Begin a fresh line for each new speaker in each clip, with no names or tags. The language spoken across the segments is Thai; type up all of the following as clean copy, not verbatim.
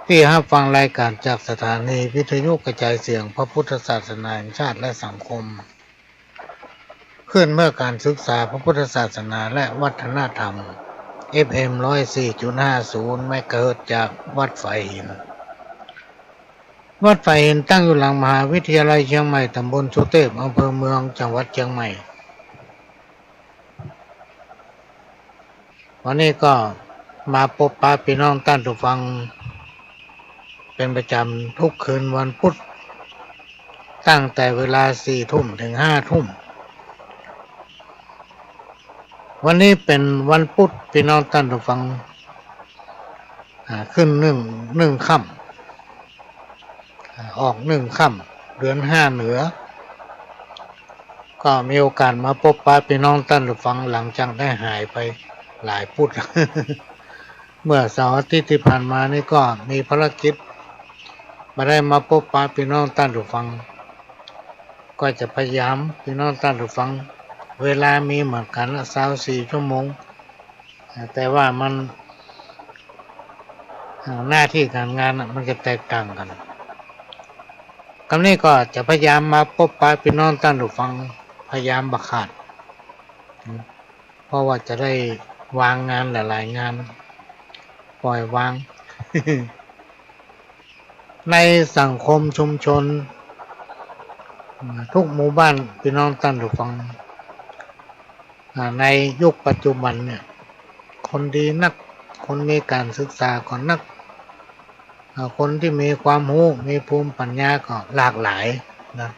ที่รับฟังรายการจากสถานีวิทยุกระจายเสียงพระพุทธศาสนาแห่งชาติและสังคมขึ้นเมื่อการศึกษาพระพุทธศาสนาและวัฒนธรรม FM 104.50 เมกะเฮิรตซ์จากวัดไฟหินวัดไฟหินตั้งอยู่หลังมหาวิทยาลัยเชียงใหม่ตำบลสุเทพอำเภอเมืองจังหวัดเชียงใหม่วันนี้ก็มาพบปะพี่น้องท่านผู้ฟังเป็นประจำทุกคืนวันพุธตั้งแต่เวลา 4 ทุ่มถึง 5 ทุ่มวันนี้เป็นวันพุธพี่น้องท่านผู้ฟังขึ้นหนึ่งค่ำออก1 ค่ำเดือน 5เหนือก็มีโอกาสมาพบปะพี่น้องท่านผู้ฟังหลังจากได้หายไปหลายพุธ เมื่อเสาร์อาทิตย์ที่ผ่านมานี่ก็มีภารกิจมาได้มาพบปะพี่น้องท่านผู้ฟังก็จะพยายามพี่น้องท่านผู้ฟังเวลามีเหมือนกันละ24 ชั่วโมงแต่ว่ามันหน้าที่การงานมันจะแตกต่างกันคำนี้ก็จะพยายามมาพบปะพี่น้องท่านผู้ฟังพยายามบักขาดเพราะว่าจะได้วางงานหลายๆงานปล่อยวาง ในสังคมชุมชนทุกหมู่บ้านพี่น้องท่านผู้ฟังในยุคปัจจุบันเนี่ยคนดีนักคนมีการศึกษาก็นักคนที่มีความรู้มีภูมิปัญญาก็หลากหลายนะ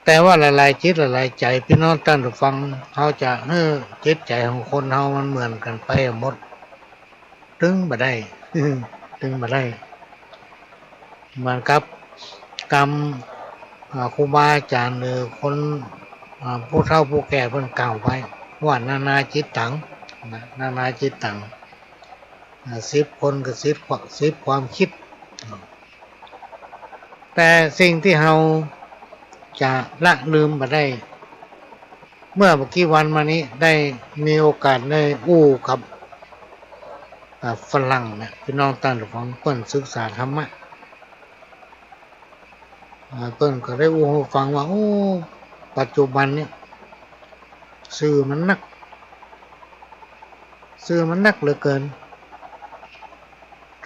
แต่ว่าหลายๆจิตหลายๆใจพี่น้องท่านผู้ฟังเขาจะจิตใจของคนเรามันเหมือนกันไปหมดถึงบ่ได้ ถึงบ่ได้เหมือนกับกรรมครูบาอาจารย์หรือคนผู้เฒ่าผู้แก่เพิ่นกล่าวไว้ว่านานาจิตตังนานาจิตตัง10 คนกับ10ความคิดแต่สิ่งที่เราจะละลืมบ่ได้เมื่อกี่วันมานี้ได้มีโอกาสได้อู้กับฝรั่งนะพี่น้องท่านผู้ฟังเพิ่นศึกษาธรรมะเพิ่นก็ได้อู้ให้ฟังว่าโอ้ปัจจุบันเนี่ยสื่อมันนักเหลือเกิน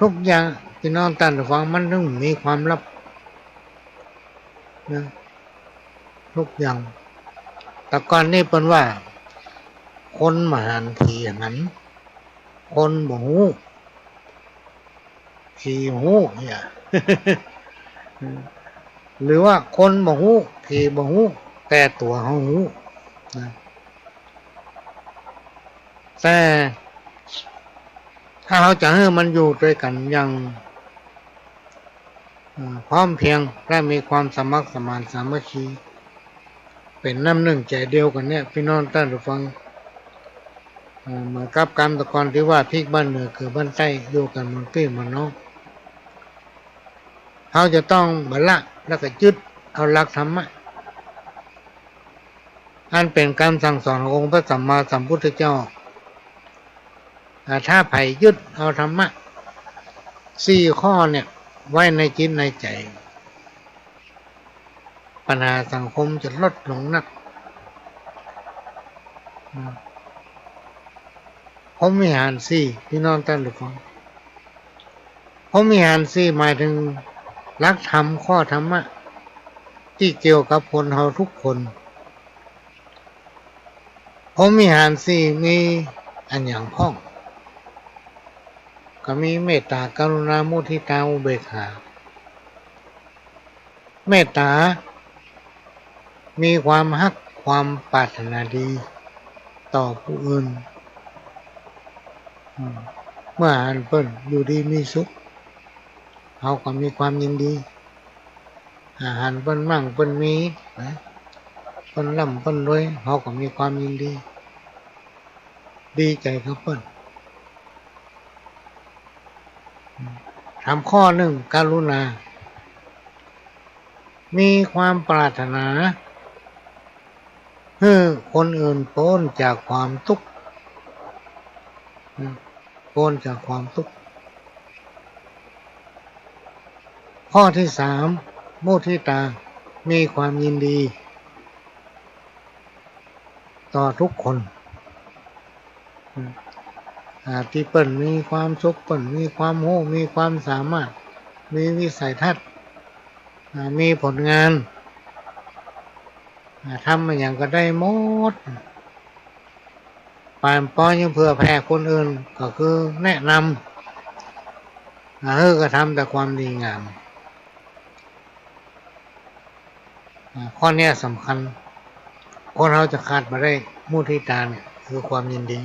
ทุกอย่างพี่น้องท่านผู้ฟังมันต้องมีความลับนะทุกอย่างแต่ก่อนนี่เพิ่นว่าคนมหันผีหันคนบ่ฮู้ผีฮู้เนี่ย หรือว่าคนบ่ฮู้ผีบ่ฮู้แต่ตัวเฮาฮู้นะแต่ถ้าเราจะให้มันอยู่ด้วยกันอย่างพร้อมเพียงและมีความสมัครสมานสามัคคีเป็นน้ำหนึ่งใจเดียวกันเนี่ยพี่น้องท่านผู้ฟังเหมือนกับกรรมตะกอนที่ว่าพริกบ้านเหนือคือบ้านใต้อยู่กันเหมือนพี่เหมือนน้องเขาจะต้องบัลละแล้วก็ยึดเอาหลักธรรมะอันเป็นคำสั่งสอนขององค์พระสัมมาสัมพุทธเจ้าถ้าไผ่ยึดเอาธรรมะ4 ข้อเนี่ยไว้ในจิตในใจปัญหาสังคมจะลดลงนักผมมีหาร4พี่น้องท่านผู้ฟังผมมีหาร4หมายถึงหลักธรรมข้อธรรมะที่เกี่ยวกับคนเราทุกคนผมมีหาร4มีอันอย่างพ้องก็มีเมตตากรุณามุทิตาอุเบกขาเมตตามีความฮักความปรารถนาดีต่อผู้อื่นเมื่ออ่านเพิ่นอยู่ดีมีสุขเขาก็มีความยินดีอาหารเพิ่นมั่งเพิ่นมีนะเพิ่นร่ำเพิ่นรวยเขาก็มีความยินดีดีใจกับเพิ่นทำข้อ1กรุณามีความปรารถนาให้คนอื่นพ้นจากความทุกข์พ้นจากความทุกข์ ข้อที่สามมุทิตามีความยินดีต่อทุกคนที่เปิ่นมีความสุขเปิ่นมีความโง่มีความสามารถมีวิสัยทัศน์มีผลงานทำมาอย่างก็ได้หมดปานป้อยังเพื่อแผ่คนอื่นก็คือแนะนำก็ทำแต่ความดีงามข้อนี้สำคัญคนเราจะขาดมาได้มุทิตาเนี่ยคือความยินดี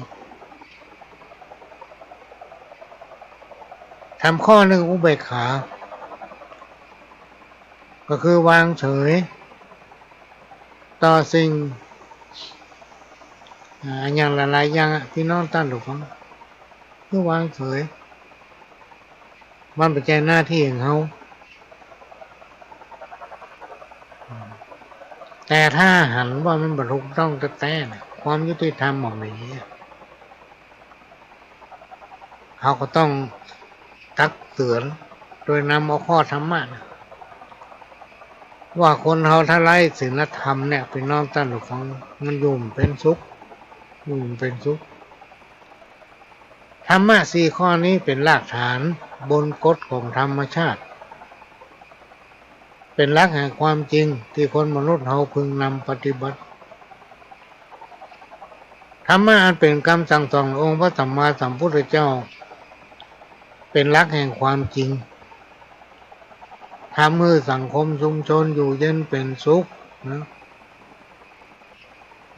ทำข้อหนึ่งอุเบกขาก็คือวางเฉยต่อสิ่งอย่างหลายๆอย่างพี่น้องตั้งถูกฟังคือวางเฉยมันเป็นใจหน้าที่ของเขาแต่ถ้าหันว่ามันบรรทุกต้องแต่ความยุติธรรมของนี้เขาก็ต้องตักเตือนโดยนำเอาข้อธรรมะว่าคนเขาถ้าไล่ศีลธรรมเนี่ยพี่น้องตั้งถูกฟังมันยุ่มเป็นสุขยุ่มเป็นสุขธรรมะสี่ข้อนี้เป็นรากฐานบนกฎของธรรมชาติเป็นหลักแห่งความจริงที่คนมนุษย์เราพึงนำปฏิบัติธรรมะอันเป็นคำสั่งสอนองค์พระสัมมาสัมพุทธเจ้าเป็นหลักแห่งความจริงทำให้สังคมชุมชนอยู่เย็นเป็นสุขนะ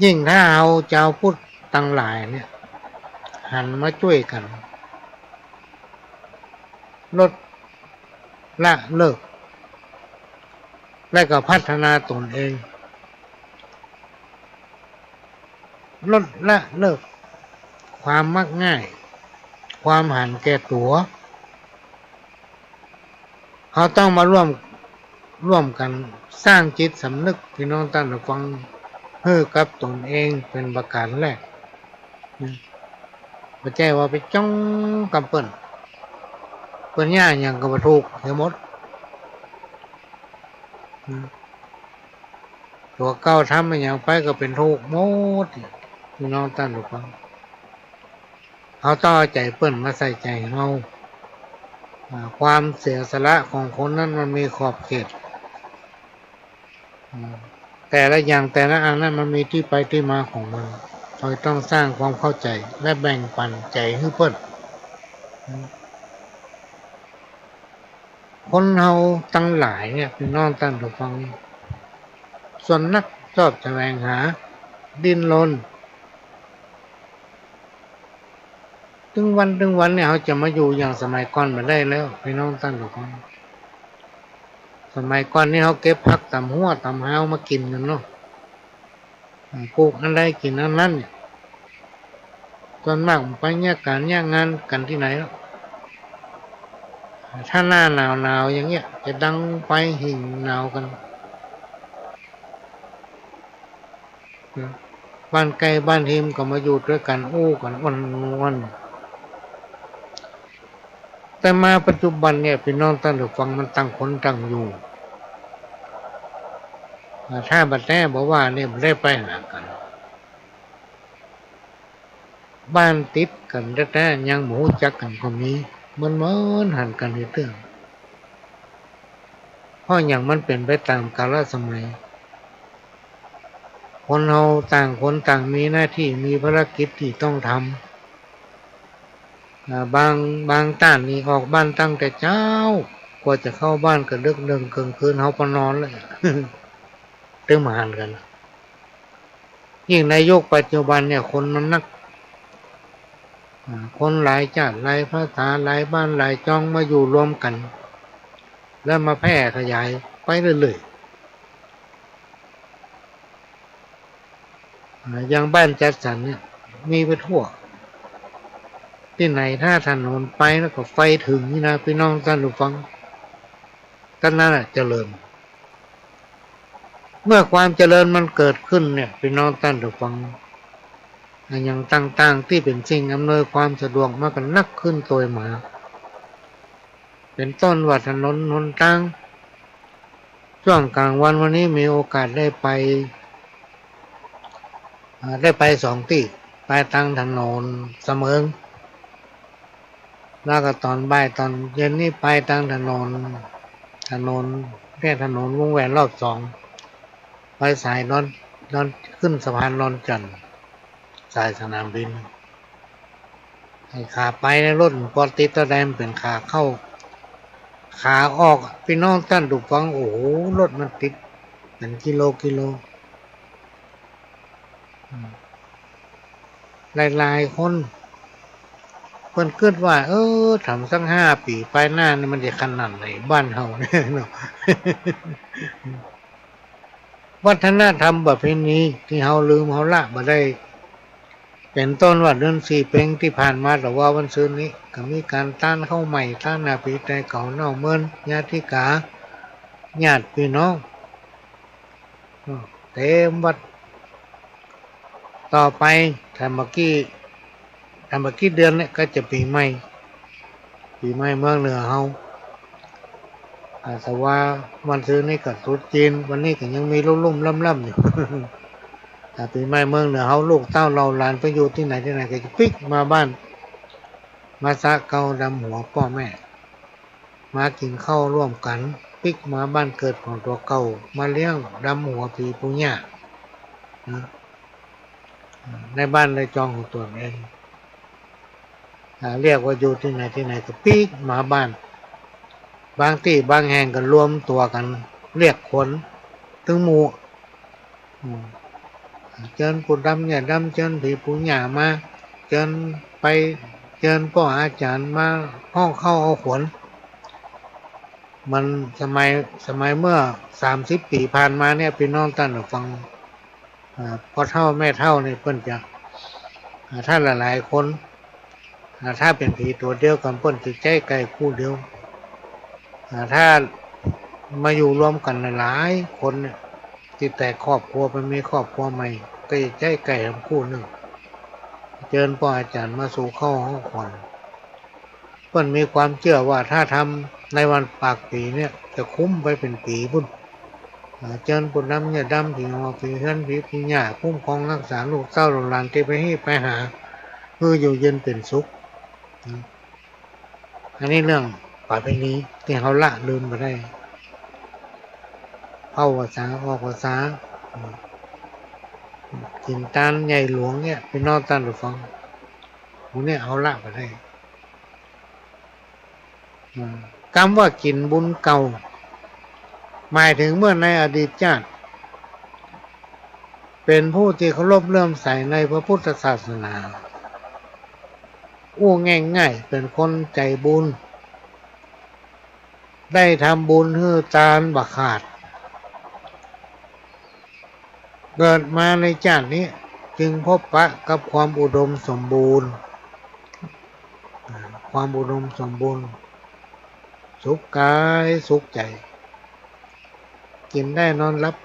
ยิ่งถ้าเอาเจ้าพุทธตั้งหลายเนี่ยหันมาช่วยกันลดละเลิกและก็พัฒนาตนเองลดละเลิกความมักง่ายความหันแก่ตัวเขาต้องมาร่วมกันสร้างจิตสำนึกพี่น้องตั้งฟังเพื่อกับตนเองเป็นประการแรกไม่ใช่ว่าไปจ้องกับเปิ้นย่าอย่างกับถูกทั้งหมดตัวเก้าทำมันอย่างไปก็เป็นทุกข์หมดพี่น้องตั้งฟังเขาต้องเอาใจเปิ้นมาใส่ใจเราความเสียสละของคนนั้นมันมีขอบเขตแต่ละอย่างแต่ละอันนั้นมันมีที่ไปที่มาของมันเราต้องสร้างความเข้าใจและแบ่งปันใจให้เพิ่นคนเราตั้งหลายเนี่ยพี่น้องตั้งถูกฟังส่วนนักชอบแสวงหาดิ้นรนถึงวันเนี่ยเขาจะมาอยู่อย่างสมัยก่อนมาได้แล้วพี่น้องตั้งถูกฟังสมัยก่อนนี่เขาเก็บผักตำหัวตำหาวมากินกันเนาะปลูกอะไรกินอันนั้นเนี่ยส่วนมากไปเนี่ยการเนี่ยงานกันที่ไหนแล้วถ้าหน้าหนาวอย่างเงี้ยจะดังไฟหิ่งหนาวกันบ้านไกลบ้านทิมก็มาอยู่ด้วยกันอู้กันวันแต่มาปัจจุบันเนี่ยพี่น้องตั้งแต่ฟังมันตั้งคนตั้งอยู่ถ้าบัดแน่บอกว่าเนี่ยไม่ได้ไปหากันบ้านติดกันแต่ยังหมูจักกันก็มีมันหันกันในเรื่องเพราะอย่างมันเป็นไปตามกาลสมัยคนเราต่างคนต่างมีหน้าที่มีภารกิจที่ต้องทำบางต้านนี่ออกบ้านตั้งแต่เช้ากว่าจะเข้าบ้านก็ดึกเดินกลางคืนเขาปนอนเลยเรื่องมาหันกันยิ่งในยุคปัจจุบันเนี่ยคนมันนักคนหลายชาติหลายภาษาหลายบ้านหลายจ้องมาอยู่รวมกันแล้วมาแพร่ขยายไปเรื่อยๆอย่างบ้านจัดสรรเนี่ยมีไปทั่วที่ไหนถ้าถนนไปแล้วก็ไฟถึงนี่นะพี่น้องท่านผู้ฟังก็นั่นแหละเจริญเมื่อความเจริญมันเกิดขึ้นเนี่ยพี่น้องท่านผู้ฟังอย่างต่างๆที่เป็นสิ่งอำนวยความสะดวกมากกันนักขึ้นตัวมา เป็นต้นว่าถนนหนทางช่วงกลางวันวันนี้มีโอกาสได้ไปสองที่ไปทางถนนเสมิงแล้วก็ตอนบ่ายตอนเย็นนี่ไปทางถนนแค่ถนนวงแหวนรอบสองไปสายนอนขึ้นสะพานนอนจันทร์สายสนามบินขาไปในรถปอติดตะแดมเป็นขาเข้าขาออกพี่น้องท่านดูฟังโอ้โหรถมันติดเป็นกิโลหลายคนเพิ่นคิดว่าทำสัก5 ปีไปหน้านี่มันจะขนาดไหนบ้านเฮาเนี่ยเนาะ วัฒนธรรมประเพณีที่เฮาลืมเฮาละบ่ได้เป็นต้นว่าเดือน4เพ็งที่ผ่านมาแต่ว่าวันศุกร์นี้ก็มีการต้านเข้าใหม่ต้านอาปีแต่เก่าเน่าเมินญาติกาญาติพี่น้องเต็มวัดต่อไปถ้าเมื่อกี้เดือนนี้ก็จะปีใหม่เมืองเหนือเฮาแต่ว่าวันศุกร์นี้ก็ตรุษจีนวันนี้ก็ยังมีลุ่มๆล่ำๆอยู่ แต่ปีใหม่เมืองเหนือเฮาลูกเต้าเราหลานไปอยู่ที่ไหนก็จะปิ๊กมาบ้านมาสะเกาดำหัวพ่อแม่มากินข้าวร่วมกันปิ๊กมาบ้านเกิดของตัวเก่ามาเลี้ยงดำหัวผีปุญญาในบ้านในจองของตัวเองเรียกว่าอยู่ที่ไหนก็ปิ๊กมาบ้านบางที่บางแห่งก็รวมตัวกันเรียกคนถึงหมู่เชิญปู่ดำเนี่ยดำเชิญผีปุญญามาเชิญพ่ออาจารย์มาห้องเข้าเอาขนมันสมัยเมื่อ30 ปีผ่านมาเนี่ยพี่น้องท่านฟังพ่อเฒ่าแม่เฒ่าเนี่ยเพิ่นจะถ้าหลายๆคนถ้าเป็นผีตัวเดียวกันเพิ่นจะใจไก่คู่เดียวถ้ามาอยู่รวมกันหลายคนเนี่ยที่แต่ครอบครัวไปมีครอบครัวใหม่ก็จะใจไก่ทั้งคู่หนึ่งเชิญพ่ออาจารย์มาสู่เข้าห้องขวัญเพิ่นมีความเชื่อว่าถ้าทำในวันปากปีเนี่ยจะคุ้มไปเป็นปีพุ่นเชิญปู่ดำเนี่ยดำผีหัวผีเฮือนผีปีหญ้าคุ้มครองรักษาลูกเต้าหลานที่ไปหาเพื่ออยู่เย็นเป็นสุขอันนี้เรื่องประเพณีที่เขาละลืมไปได้เข้าภาษาออกภาษากินตานใหญ่หลวงเนี่ยเป็นนอกตันหรือฟังพวกนี้เอาละไปได้คำว่ากินบุญเก่าหมายถึงเมื่อในอดีตชาติเป็นผู้ที่เคารพเลื่อมใสในพระพุทธศาสนาง่ายเป็นคนใจบุญได้ทำบุญให้ทานบักขาดเกิดมาในชาตินี้จึงพบปะกับความอุดมสมบูรณ์สุขกายสุขใจกินได้นอนหลับ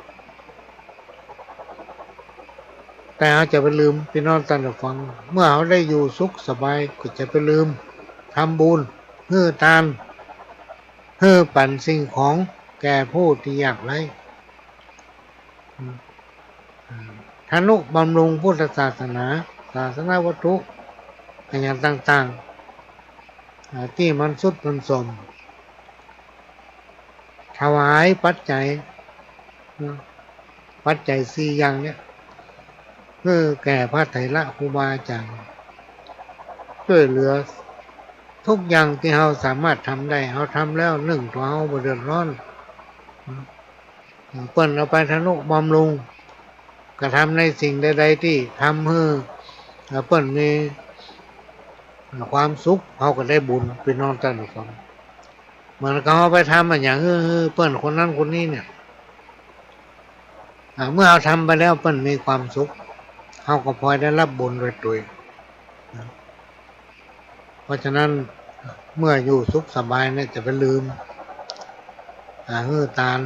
แต่เขาจะไปลืมพี่น้องท่านผู้ฟังเมื่อเขาได้อยู่สุขสบายก็จะไปลืมทำบุญเพื่อทานเพื่อปันสิ่งของแก่ผู้ที่ยากไร้ทนุบำรุงพุทธศาสนาวัตถุอย่างต่างๆที่มันสุดมันสมถวายปัจจัย4อย่างเนี่ยเพื่อแก่พระไตรละครูบาอาจารย์ช่วยเหลือทุกอย่างที่เราสามารถทำได้เราทำแล้วตัวเราบ่เดือดร้อนเปิ้นเอาไปทนุบำรุงกระทำในสิ่งใดๆที่ทำให้เปิ้นมีความสุขเขาก็ได้บุญพี่น้องท่านผู้ฟังเหมือนเขาเอาไปทำอย่างเปิ้นคนนั้นคนนี้เนี่ยเมื่อเราทำไปแล้วเปิ้นมีความสุขเขาก็พลอยได้รับบุญโดยตัวเพราะฉะนั้นเมื่ออยู่สุขสบายเนี่ยจะไปลืมฮือตาล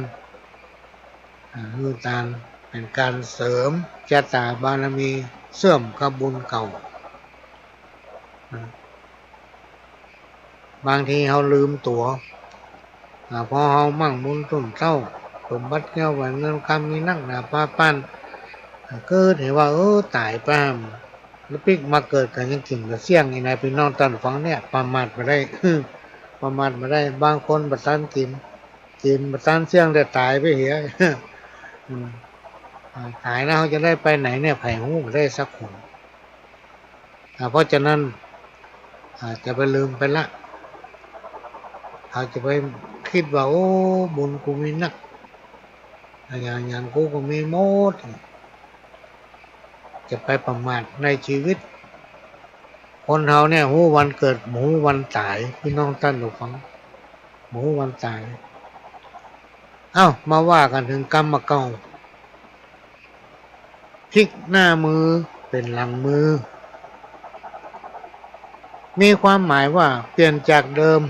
เป็นการเสริมชะตาบารมีเสื่อมกับบุญเก่าบางทีเขาลืมตัว พอเฮามั่งบุญตุ่มเศร้าสมบัติแก้วแหวนเงินคำมีนักหนาป้าปั้นเกิดเห็นว่าตายป้ามแล้วปิ๊กมาเกิดกันยังกินกับเสี่ยงอีนายพี่น้องตันฟังเนี่ยประมาทมาได้ ประมาทมาได้บางคนบัดตันกินบัดตันเสี่ยงแต่ตายไปเหี้ย อืมตายแล้วเขาจะได้ไปไหนเนี่ยไผ่หูไม่ได้สักคนเพราะฉะนั้นจะไปลืมไปละเขาจะไปคิดว่าโอ้บุญกูมีนักอย่างกูก็มีหมดจะไปประมาทในชีวิตคนเราเนี่ยหูวันเกิดหมูวันตายพี่น้องท่านผู้ฟังหมูวันตายมาว่ากันถึงกรรมเก่าพลิกหน้ามือเป็นหลังมือมีความหมายว่าเปลี่ยนจากเดิม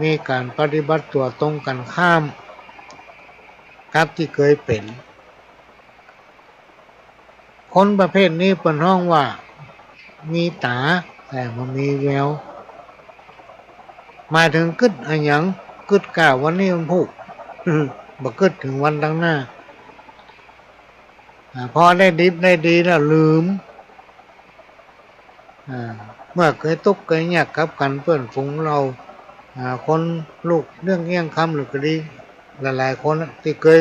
มีการปฏิบัติตัวตรงกันข้ามครับที่เคยเป็นคนประเภทนี้เป็นห้องว่ามีตาแต่มันมีแววมาถึงกึดอะไรอย่างกึดก้าววันนี้มันพูดบ่กึดถึงวันตั้งหน้าพอได้ดิบได้ดีแล้วลืมเมื่อเคยตุกเคยยากกับกันเพื่อนฝูงเราคนลูกเรื่องเงี้ยงคำหรือก็ดีหลายๆคนที่เคย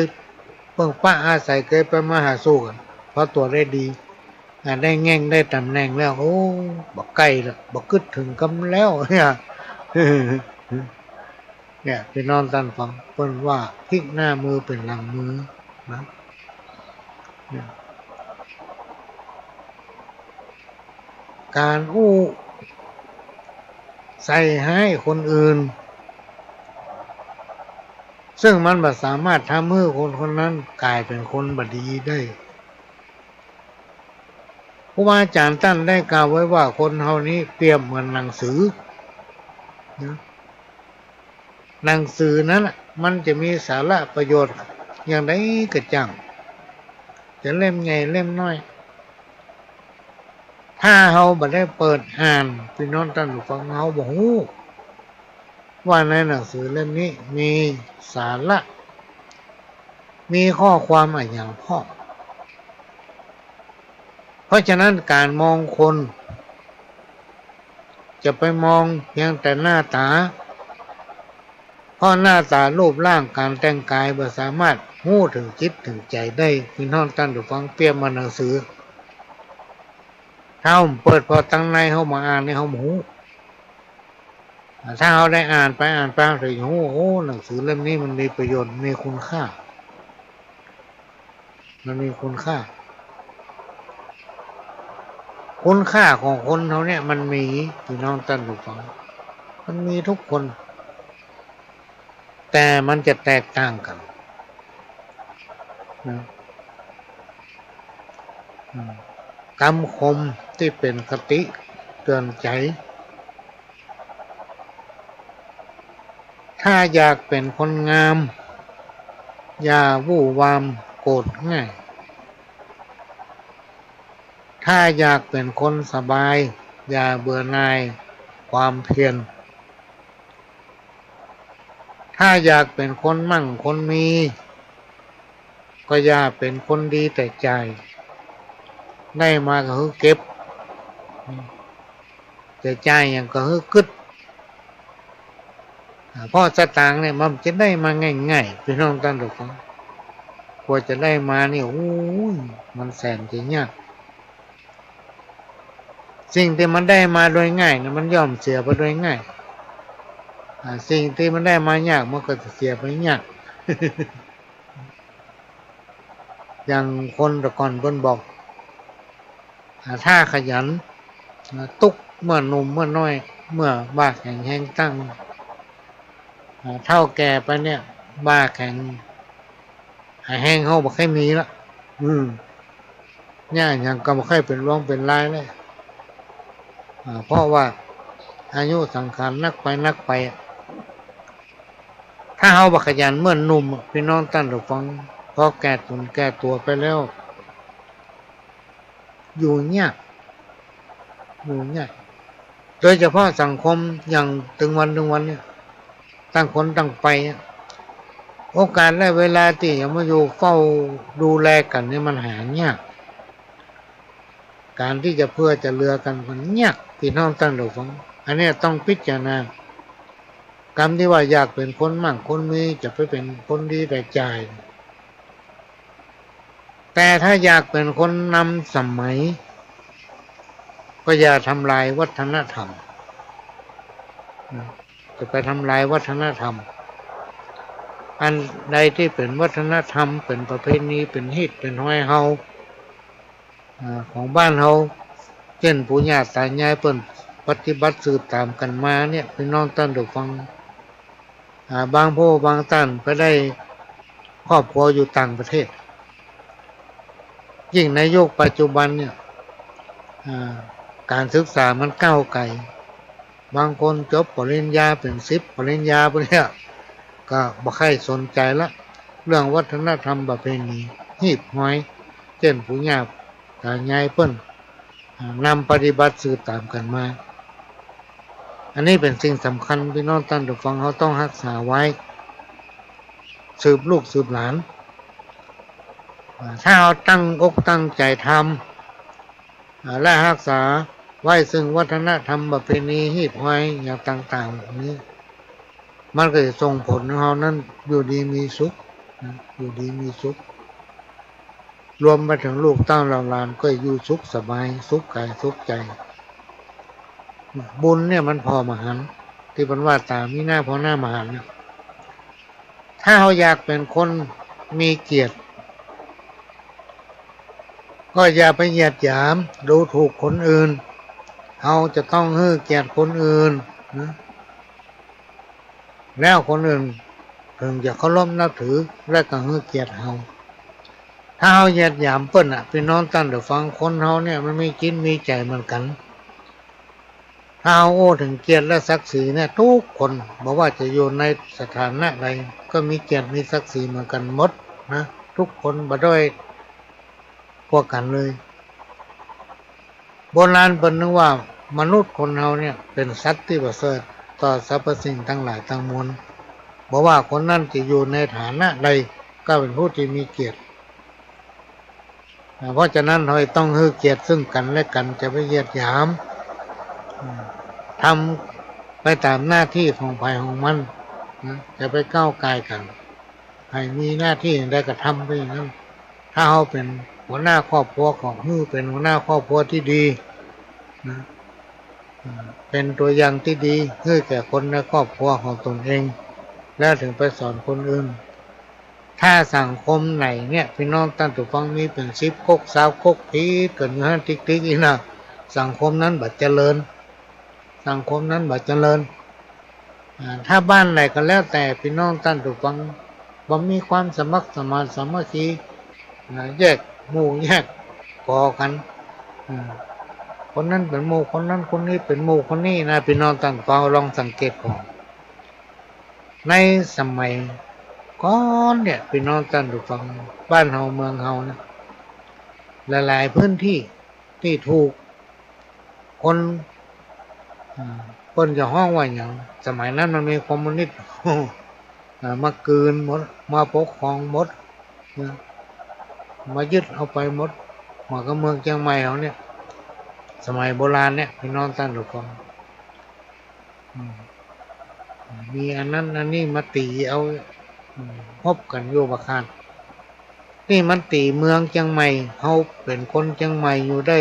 เพิ่งป้าอาศัยเคยไปมาหาสู้กันเพราะตัวได้ดีได้แง่งได้ตำแหน่งแล้วโอ้บักไก่ละบักกึดถึงกำแล้วเนี่ยพี่น้องท่านฟังเพิ่นว่าพลิกหน้ามือเป็นหลังมือนะการใส่ให้คนอื่นซึ่งมันบ่สามารถทำให้คนคนนั้นกลายเป็นคนบดีได้ครูบาอาจารย์ท่านได้กล่าวไว้ว่าคนเฮานี้เปรียบเหมือนหนังสือนะหนังสือนั้นมันจะมีสาระประโยชน์อย่างไรก็จังจะเล่มใหญ่เล่มน้อยถ้าเฮาบ่ได้เปิดอ่านพี่น้องท่านผู้ฟังเฮาบ่ฮู้ว่าในหนังสือเล่มนี้มีสาระมีข้อความอะไรอย่างพ่อเพราะฉะนั้นการมองคนจะไปมองเพียงแต่หน้าตาเพราะหน้าตารูปร่างการแต่งกายบ่สามารถรู้ถึงจิตถึงใจได้พี่น้องท่านผู้ฟังเปรียบเหมือนหนังสือถ้าเปิดพอตั้งในเฮามาอ่านในเฮาหูถ้าเฮาได้อ่านไปถึงโอ้หนังสือเล่มนี้มันมีประโยชน์มีคุณค่ามันมีคุณค่าของคนเขาเนี่ยมันมีพี่น้องท่านผู้ฟังมันมีทุกคนแต่มันจะแตกต่างกันนะคำคมที่เป็นคติเตือนใจถ้าอยากเป็นคนงามอย่าวู่วามโกรธง่ายถ้าอยากเป็นคนสบายอย่าเบื่อหน่ายความเพียรถ้าอยากเป็นคนมั่งคนมีก็อย่าเป็นคนดีแต่ใจได้มาก็คือเก็บแต่ใจอย่างก็คือกึดเพราะสตางค์เนี่ยมันจะได้มาง่ายๆพี่น้องท่านทุกคนกว่าจะได้มาเนี่ยโอ้ยมันแสนจะยากสิ่งที่มันได้มาโดยง่ายเนี่ยมันย่อมเสียไปโดยง่ายสิ่งที่มันได้มายากมันก็จะเสียไปยาก อย่างคนแต่ก่อนเพิ่นบอกถ้าขยันตุกเมื่อหนุ่มเมื่อน้อยเมื่อบ้าแข็งแห้งตั้งเท่าแก่ไปเนี่ยบ้าแข็งแห้งเขาบอกให้มีละเนี่ยอย่างก็บอกให้เป็นร่องเป็นลายเลยเพราะว่าอายุสังขารนักไปถ้าเขาบักขยันเมื่อหนุ่มพี่น้องท่านผู้ฟังพอแก่ตัวไปแล้วอยู่เนี่ย โดยเฉพาะสังคมอย่างถึงวันเนี่ยตั้งคนตั้งไปโอกาสและเวลาที่จะมาอยู่เฝ้าดูแลกันเนี่ยมันหายากการที่จะเพื่อจะเลือกันมันยากพี่น้องตั้งหลักฟังอันนี้ต้องพิจารณากรรมที่ว่าอยากเป็นคนมั่งคนมีจะไปเป็นคนดีแต่ใจแต่ถ้าอยากเป็นคนนำสมัยก็อย่าทำลายวัฒนธรรมจะไปทำลายวัฒนธรรมอันใดที่เป็นวัฒนธรรมเป็นประเพณีเป็นฮิตเป็นห้อยเฮาของบ้านเฮาเช่นปู่ย่าตายายเปิ้นปฏิบัติสืบตามกันมาเนี่ยพี่น้องท่านได้ฟังบางผู้บางท่านก็ได้ครอบครัวอยู่ต่างประเทศยิ่งในยุคปัจจุบันเนี่ยการศึกษามันก้าวไกลบางคนจบปริญญาเป็น10 ปริญญาไปเนี่ยก็บ่ค่อยสนใจละเรื่องวัฒนธรรมประเพณีฮีบห้อยเช่นปู่ย่าตายายเปิ้นนำปฏิบัติสืบตามกันมาอันนี้เป็นสิ่งสำคัญพี่น้องท่านผู้ฟังเขาต้องรักษาไว้สืบลูกสืบหลานถ้าเราตั้งอกตั้งใจทำและรักษาไว้ซึ่งวัฒนธรรมประเพณีฮีบห้อยอย่างต่างๆแบบนี้มันก็จะส่งผลให้เรานั้นอยู่ดีมีสุขอยู่ดีมีสุขรวมไปถึงลูกเต้าหลานก็อยู่สุขสบายสุขกายสุขใจบุญเนี่ยมันพอมหันต์ที่เป็นว่าตามีหน้าพอหน้ามหันต์ถ้าเราอยากเป็นคนมีเกียรติก็อย่าไปเหยียดหยามดูถูกคนอื่นเราจะต้องให้เกียรติคนอื่นนะแล้วคนอื่นถึงจะเคารพนับถือและก็ให้เกียรติเราถ้าเราเหยียดหยามเปิ้นพี่น้องท่านได้ฟังคนเราเนี่ยมันมีจิตมีใจเหมือนกันถ้าเอาโอ้ถึงเกียรติและศักดิ์ศรีเนี่ยทุกคนบอกว่าจะอยู่ในสถานะใดก็มีเกียรติมีศักดิ์ศรีเหมือนกันหมดนะทุกคนบ่ด้อยพวกกันเลยโบราณเพิ่นนึกว่ามนุษย์คนเราเนี่ยเป็นสัตว์ที่ประเสริฐต่อสรรพสิ่งทั้งหลายทั้งมวลบอกว่าคนนั้นจะอยู่ในฐานะใดก็เป็นผู้ที่มีเกียรติเพราะฉะนั้นเราต้องให้เกียรติซึ่งกันและกันจะไปเหยียดหยามทำไปตามหน้าที่ของฝ่ายของมันนะจะไปก้าวไกลกันให้มีหน้าที่ได้กระทำไปอย่างนั้นถ้าเขาเป็นหัวหน้าครอบครัวของเป็นหัวหน้าครอบครัวที่ดีนะเป็นตัวอย่างที่ดีให้แก่คนในครอบครัวของตนเองแล้วถึงไปสอนคนอื่นถ้าสังคมไหนเนี่ยพี่น้องท่านผู้ฟังมีเป็น10 ก๊ก20 ก๊กพีเกิดอยู่นั่นติ๊กๆอีกนะสังคมนั้นบัดเจริญสังคมนั้นบัดเจริญถ้าบ้านไหนก็แล้วแต่พี่น้องท่านผู้ฟังบ่มีความสมัครสมานสามัคคีแยกหมู่แยกกอกันคนนั้นเป็นหมู่คนนั้นคนนี้เป็นหมู่คนนี้นะพี่น้องท่านฟังลองสังเกตก่อนในสมัยก่อนเนี่ยพี่น้องท่านผู้ฟังบ้านเฮาเมืองเฮานะหลายๆพื้นที่ที่ถูกคนคนจะห้องว่าอย่างสมัยนั้นมันมีคอมมิวนิสต์มากืนหมดมาปกครองหมดมายึดเอาไปหมดมาก็เมืองเชียงใหม่เขาเนี่ยสมัยโบราณเนี่ยพี่น้องท่านผู้ฟังมีอันนั้นอันนี้มาตีเอาพบกันโยบคานนี่มันตีเมืองเชียงใหม่เขาเป็นคนเชียงใหม่อยู่ได้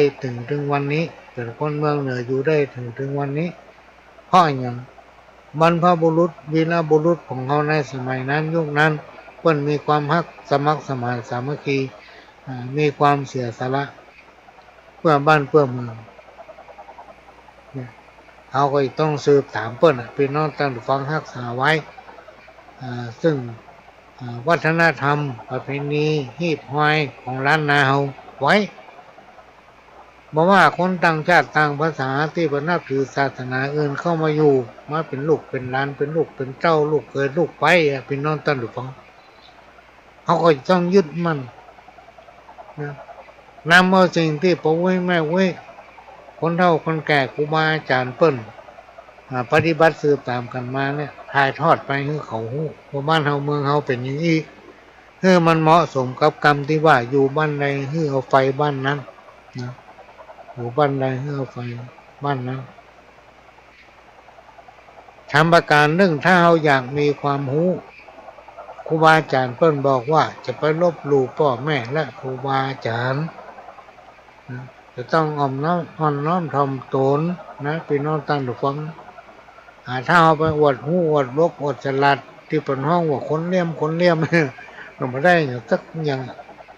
ถึงวันนี้เป็นคนเมืองเหนืออยู่ได้ถึงวันนี้เพราะอย่างบรรพบุรุษวีรบุรุษของเขาในสมัยนั้นยุคนั้นเพิ่นมีความฮักสมัครสมานสามัคคีมีความเสียสละเพื่อบ้านเพื่อเมืองเขาก็ต้องสืบตามเปิ้นพี่น้องท่านฟังรักษาไว้ซึ่งวัฒนธรรมประเพณีฮีบห้อยของล้านนาเฮาไว้บอกว่าคนต่างชาติต่างภาษาที่นับถือศาสนาอื่นเข้ามาอยู่มาเป็นลูกเป็นหลานเป็นลูกเป็นเจ้าลูกเคยลูกไปพี่น้องท่านฟังเขาก็ต้องยึดมันนำเอาสิ่งที่พ่อไว้แม่ไว้ คนเฒ่าคนแก่ครูบาอาจารย์เปิ้นปฏิบัติสืบตามกันมาเนี่ยถ่ายทอดไปให้เขาฮู้ว่าบ้านเฮาเมืองเฮาเป็นอย่างนี้เพื่อมันเหมาะสมกับกรรมที่ว่าอยู่บ้านใดให้เอาไฟบ้านนั้นนะอยู่บ้านใดให้เอาไฟบ้านนั้นทำประการหนึ่งถ้าเราอยากมีความรู้ครูบาอาจารย์เปิ้นบอกว่าจะไปลบหลู่พ่อแม่และครูบาอาจารย์นะจะต้องอ่อนน้อมถ่อมตนนะพี่น้องตั้งทุกฟังถ้าเอาไปอวดหูอวดลบอวดฉลาดที่เป็นห้องว่าคนเลี่ยมเราไม่ได้อย่างสักอย่าง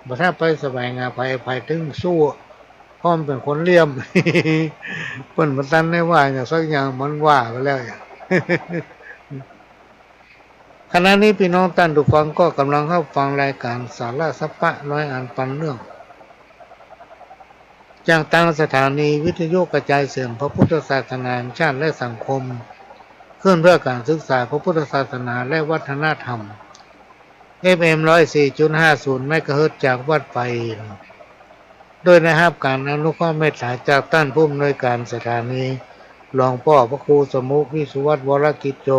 บ่ถ้าไปแสวงหาไปถึงสู้พ่อมเป็นคนเลี่ยมเปิ้นมันตันได้ว่าอย่างสักอย่างมันว่าไปแล้วขณะนี้พี่น้องท่านผู้ฟังก็กำลังเข้าฟังรายการสาระสัพพะน้อยอ่านปันเรื่องจากทางสถานีวิทยุกระจายเสียงพระพุทธศาสนาชาติและสังคมขึ้นเพื่อการศึกษาพระพุทธศาสนาและวัฒนธรรม FM 104.50 เมกะเฮิรตซ์จากวัดไฟโดยได้รับการอนุเคราะห์เมตตาจากท่านผู้อำนวยการสถานีหลวงพ่อพระครูสมุขวิสุวัฒน์วรกิจโจ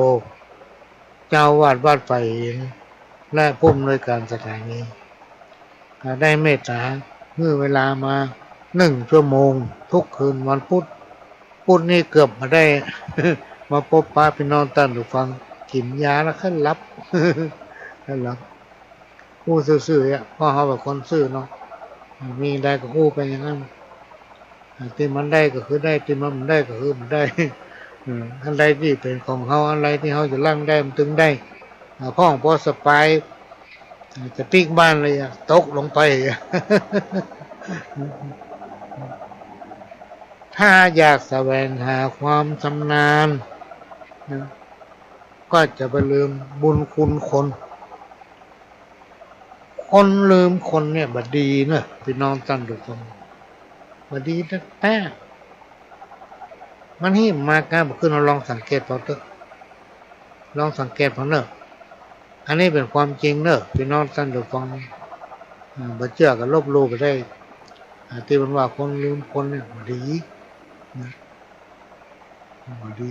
เจ้าวาดวัดไฟและผู้อำนวยการสถานีได้เมตตาเมื่อเวลามา1 ชั่วโมงทุกคืนวันพุธนี่เกือบมาได้ มาพบป้าพี่น้องท่านผู้ฟังกินยาแล้วขึ้นรับ ขึ้นรับอู้ซื่อๆอ่ะพ่อเขาเป็นคนซื่อเนาะมีได้ก็อู้ไปอย่างนั้นที่มันได้ก็คือได้ที่มันไม่ได้ก็คือมันได้ อันใดที่เป็นของเขาอันใดที่เขาจะลั่งได้มันถึงได้พ่อของพ่อสปายจะติ๊กบ้านเลยตกลงไป ถ้าอยากแสวงหาความชำนาญก็จะไปลืมบุญคุณคนลืมคนเนี่ยบดีเนอะพี่น้องตั้งดูตรงบดีแต่มันหิมากนะบอกขึ้นเราลองสังเกตพอเถอะลองสังเกตพอเนอะอันนี้เป็นความจริงเนอะพี่น้องตั้งดูฟังบ่เชื่อก็ลบหลู่ไปได้ที่มันว่าคนลืมคนเนี่ยบดีนะบดี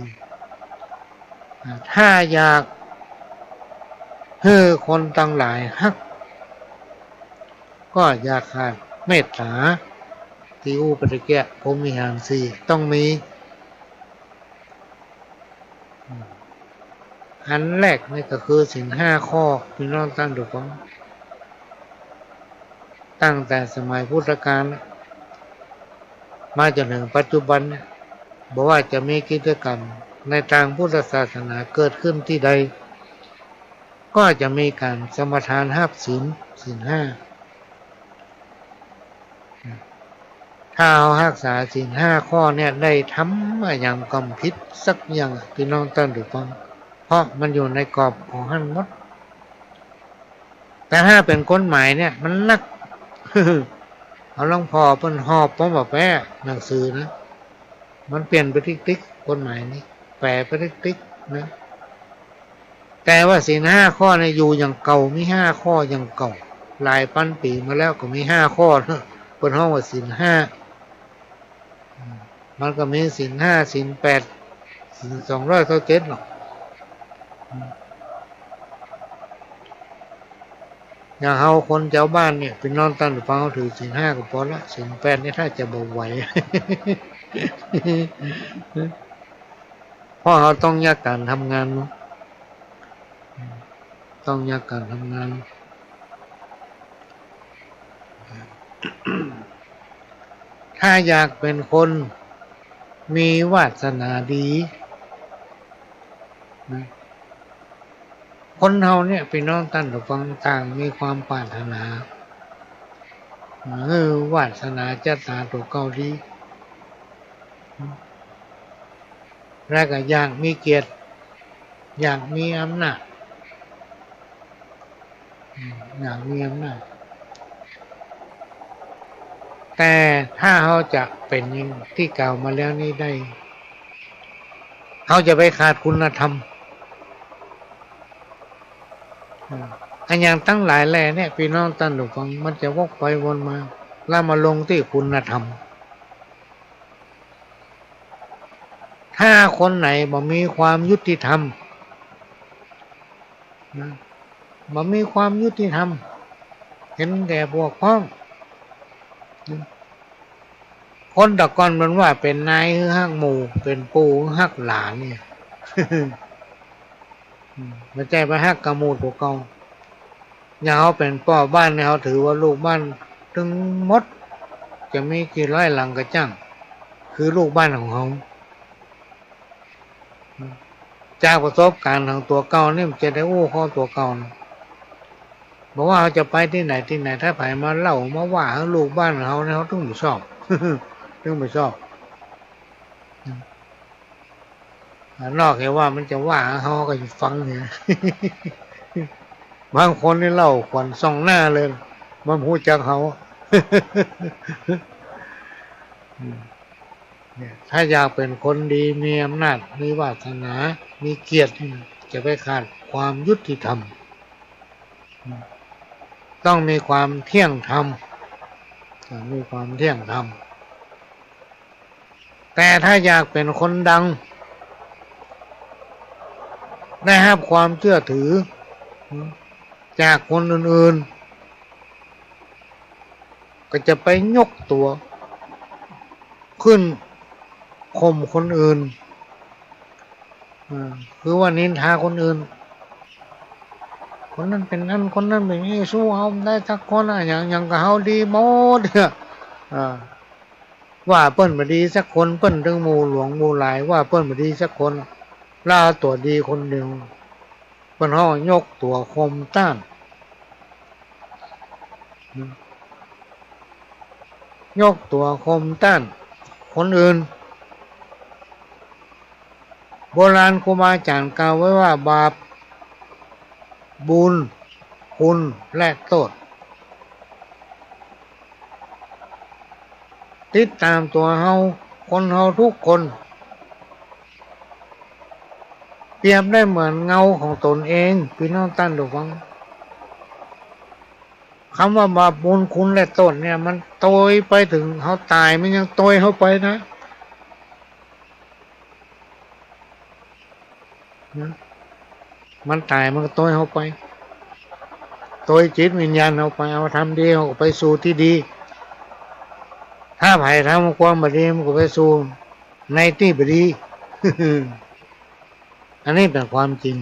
ถ้าอยากให้คนตั้งหลายฮักก็อยากขาดเมตตาที่อู้ปฏิแกะผมมีหางสี่ต้องมีอันแรกนี่ก็คือศีล5 ข้อพี่น้องตั้งดูฟังตั้งแต่สมัยพุทธกาลมาจนถึงปัจจุบันบอกว่าจะมีกิจกรรมในทางพุทธศาสนาเกิดขึ้นที่ใดก็จะมีการสมทานหับศีล 5ถ้าเอารักษาศีล 5 ข้อเนี่ยได้ทำอย่างกำคิดสักอย่างพี่น้องตั้งดูฟังเพราะมันอยู่ในกรอบของท่านหมดแต่ถ้าเป็นกฎหมายเนี่ยมันนัก เอาหลวงพ่อเพิ่นหอบผมมาแปลหนังสือนะมันเปลี่ยนไปติ๊กกฎหมายนี้แปลไปติ๊กนะแต่ว่าศีล 5 ข้อเนี่ยอยู่อย่างเก่ามี5 ข้ออย่างเก่าหลายพันปีมาแล้วก็มี5 ข้อนะเพิ่นฮ้องว่าศีล 5มันก็มีศีล 5 ศีล 8 ศีล 227หรอกอย่างเฮาคนชาวบ้านเนี่ยเป็นนอนตั้งฟังเขาถือศีล 5ก็พอละศีล 8นี่ถ้าจะบ่ไหว เพราะเขาต้องแยกการทำงานเนาะต้องแยกการทำงานถ้าอยากเป็นคนมีวาสนาดีคนเฮาเนี่ยพี่น้องท่านผู้ฟังต่างมีความปรารถนาวาสนาจะตาตัวเก่าดีแล้วก็อยากมีเกียรติอยากมีอำนาจอยากมีอำนาจแต่ถ้าเขาจะเป็นอย่างที่กล่าวมาแล้วนี้ได้เขาจะไปขาดคุณธรรมอันอย่างตั้งหลายแหล่เนี่ยพี่น้องท่านผู้ฟังมันจะวกไปวนมาแล้วมาลงที่คุณธรรม ถ้าคนไหนบ่มีความยุติธรรมนะบ่มีความยุติธรรมเห็นแก่พวกพ้องคนตะกอนมันว่าเป็นนายฮักหมู่เป็นปู่ฮักหลานเนี่ยมันใจไปฮักกระมูดพวกเก่าอย่างเขาเป็นพ่อบ้านเนี่ยเขาถือว่าลูกบ้านถึงมดจะมีกี่ร้อยหลังกระจังคือลูกบ้านของเขาจากประสบการณ์ของตัวเก่านี่มันจะได้อู้ข้อตัวเก่าบอกว่าเขาจะไปที่ไหนถ้าไผมาเล่ามาว่าลูกบ้านของเขาเนี่ยเขาต้องไม่ชอบต้องไม่ชอบนอกจากว่ามันจะว่าเขาก็จะฟังเนี่ยบางคนนี่เล่าขวัญส่องหน้าเลยมันพูดจากเขาถ้าอยากเป็นคนดีมีอำนาจมีวาสนามีเกียรติจะไปขาดความยุติธรรมต้องมีความเที่ยงธรรมมีความเที่ยงธรรมแต่ถ้าอยากเป็นคนดังได้รับความเชื่อถือจากคนอื่นๆก็จะไปยกตัวขึ้นข่มคนอื่นคือว่านินทาคนอื่นคนนั้นเป็นนั่นคนนั้นเป็นนี่สู้เอาได้สักคนอย่างกับเขาดีหมดเนี่ยว่าเปิ้นบ่ดีสักคนเปิ้นถึงหมู่หลวงหมู่หลายว่าเปิ้นบ่ดีสักคนล่าตัวดีคนเดียวเปิ้นเฮายกตัวข่มต้านยกตัวข่มต้านคนอื่นโบราณครูบาอาจารย์กล่าวไว้ว่าบาปบุญคุณและโทษติดตามตัวเฮาคนเฮาทุกคนเปรียบได้เหมือนเงาของตนเองพี่น้องท่านผู้ฟังคำว่าบาปบุญคุณและโทษเนี่ยมันโตยไปถึงเฮาตายมันยังโตยเฮาไปนะมันตายมันก็โตยเฮาไปโตยจิตวิญญาณเฮาไปเอาทำดีเฮาไปสู่ที่ดีถ้าไผทำความบ่ดีมันก็ไปสู่ในที่บ่ดี อันนี้เป็นความจริง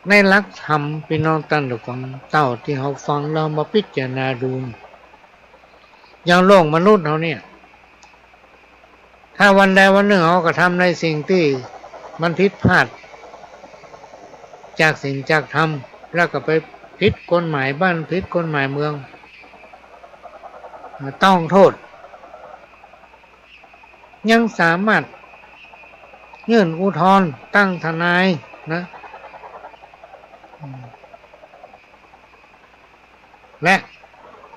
ในหลักธรรมพี่น้องท่านผู้ฟังเต้าที่เขาฟังเรามาพิจารณาดูอย่างโลกมนุษย์เขาเนี่ยถ้าวันใดวันหนึ่งเขาก็ทำในสิ่งที่มันผิดพลาดจากสิ่งจากธรรมแล้วก็ไปผิดกฎหมายบ้านผิดกฎหมายเมืองต้องโทษยังสามารถยื่นอุทธรณ์ตั้งทนายนะและ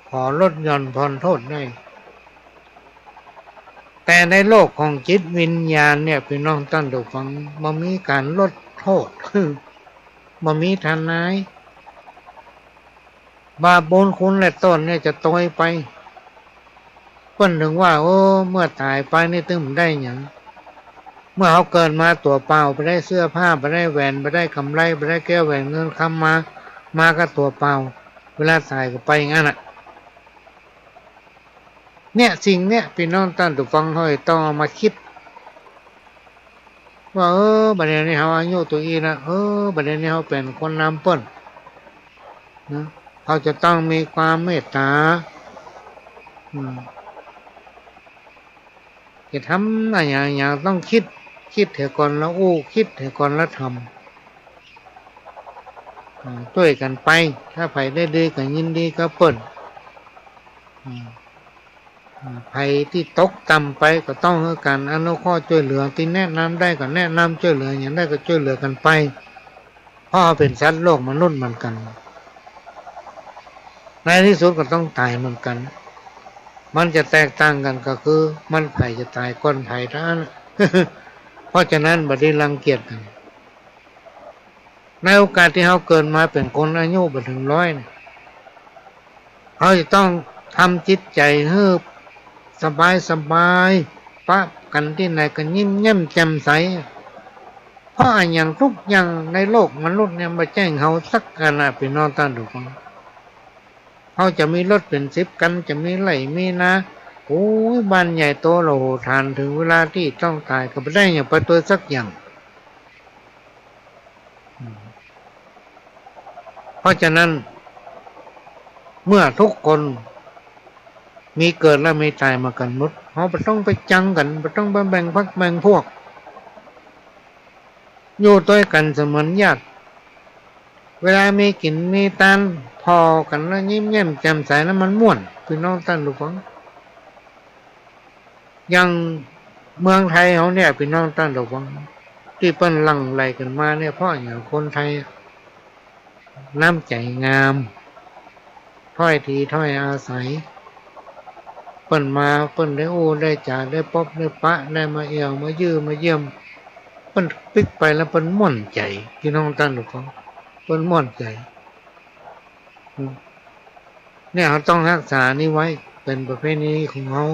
ขอลดหย่อนผ่อนโทษได้แต่ในโลกของจิตวิญญาณเนี่ยพี่น้องท่านผู้ฟังมันมีการลดโทษมันมีทนายบาปบุญคุณและโทษเนี่ยจะโตยไปเพิ่นถึงว่าโอ้เมื่อตายไปนี่ตึ้มได้หยังเมื่อเขาเกิดมาตัวเปล่าไปได้เสื้อผ้าไปได้แหวนไปได้กำไรไปได้แก้วแหวนเงินคำมาก็ตัวเปล่าเวลาตายก็ไปอย่างนั้นเนี่ยสิ่งเนี่ยพี่น้องท่านผู้ฟังเขาต้องเอามาคิดว่าบัดนี้เขาอายุตัวอีนะบัดนี้เขาเป็นคนนำเปิ้นนะเขาจะต้องมีความเมตตาจะทำอะไรอย่างต้องคิดเถอะก่อนแล้วคิดเถอะก่อนแล้วทำช่วยกันไปถ้าไผได้ดีก็ยินดีก็เปิ้นไผที่ตกต่ำไปก็ต้องให้กันอนุเคราะห์ช่วยเหลือที่แนะนำได้ก็แนะนำช่วยเหลืออย่างได้ก็ช่วยเหลือกันไปเพราะเป็นสัตว์โลกมนุษย์เหมือนกันในที่สุดก็ต้องตายเหมือนกันมันจะแตกต่างกันก็คือมันไผจะตายก่อนไผท่าน เพราะฉะนั้นบ่ได้รังเกียจกันในโอกาสที่เขาเกิดมาเป็นคนอายุบ่ถึง100เนี่ยเขาจะต้องทำจิตใจให้สบายปะ กันที่ไหนก็ยิ้มแย้มแจ่มใสเพราะอย่างทุกอย่างในโลกมนุษย์เนี่ยมาแจ้งเขาสักกันนะพี่น้องท่านทุกคนเขาจะมีรถเป็น10 กันจะมีไรมีนะโอ้ยบ้านใหญ่โตโลทานถึงเวลาที่ต้องตายก็ไม่ได้อย่างไปตัวสักอย่างเพราะฉะนั้นเมื่อทุกคนมีเกิดและมีตายมากันหมดเขาไม่ต้องไปจังกันไม่ต้องไปแบ่งพรรคแบ่งพวกอยู่ด้วยกันเสมือนญาติเวลามีกินมีตานพอกันแล้วยิ้มแย้มแจ่มใสแล้วมันม่วนพี่น้องท่านผู้ฟังอย่างเมืองไทยเขาเนี่ยพี่น้องท่านผู้ฟังที่เปิ้นหลั่งไหลกันมาเนี่ยเพราะอย่างคนไทยน้ำใจงามถ้อยทีถ้อยอาศัยเปิ้นมาเปิ้นได้โอ้ได้จ่าได้ป๊อบได้ปะได้มาเอี่ยวมายื้อมาเยี่ยมเปิ้นปิกไปแล้วเปิ้นม่วนใจพี่น้องท่านผู้ฟังเปิ้นม่วนใจเนี่ยเขาต้องรักษานี่ไว้เป็นประเพณีของเขา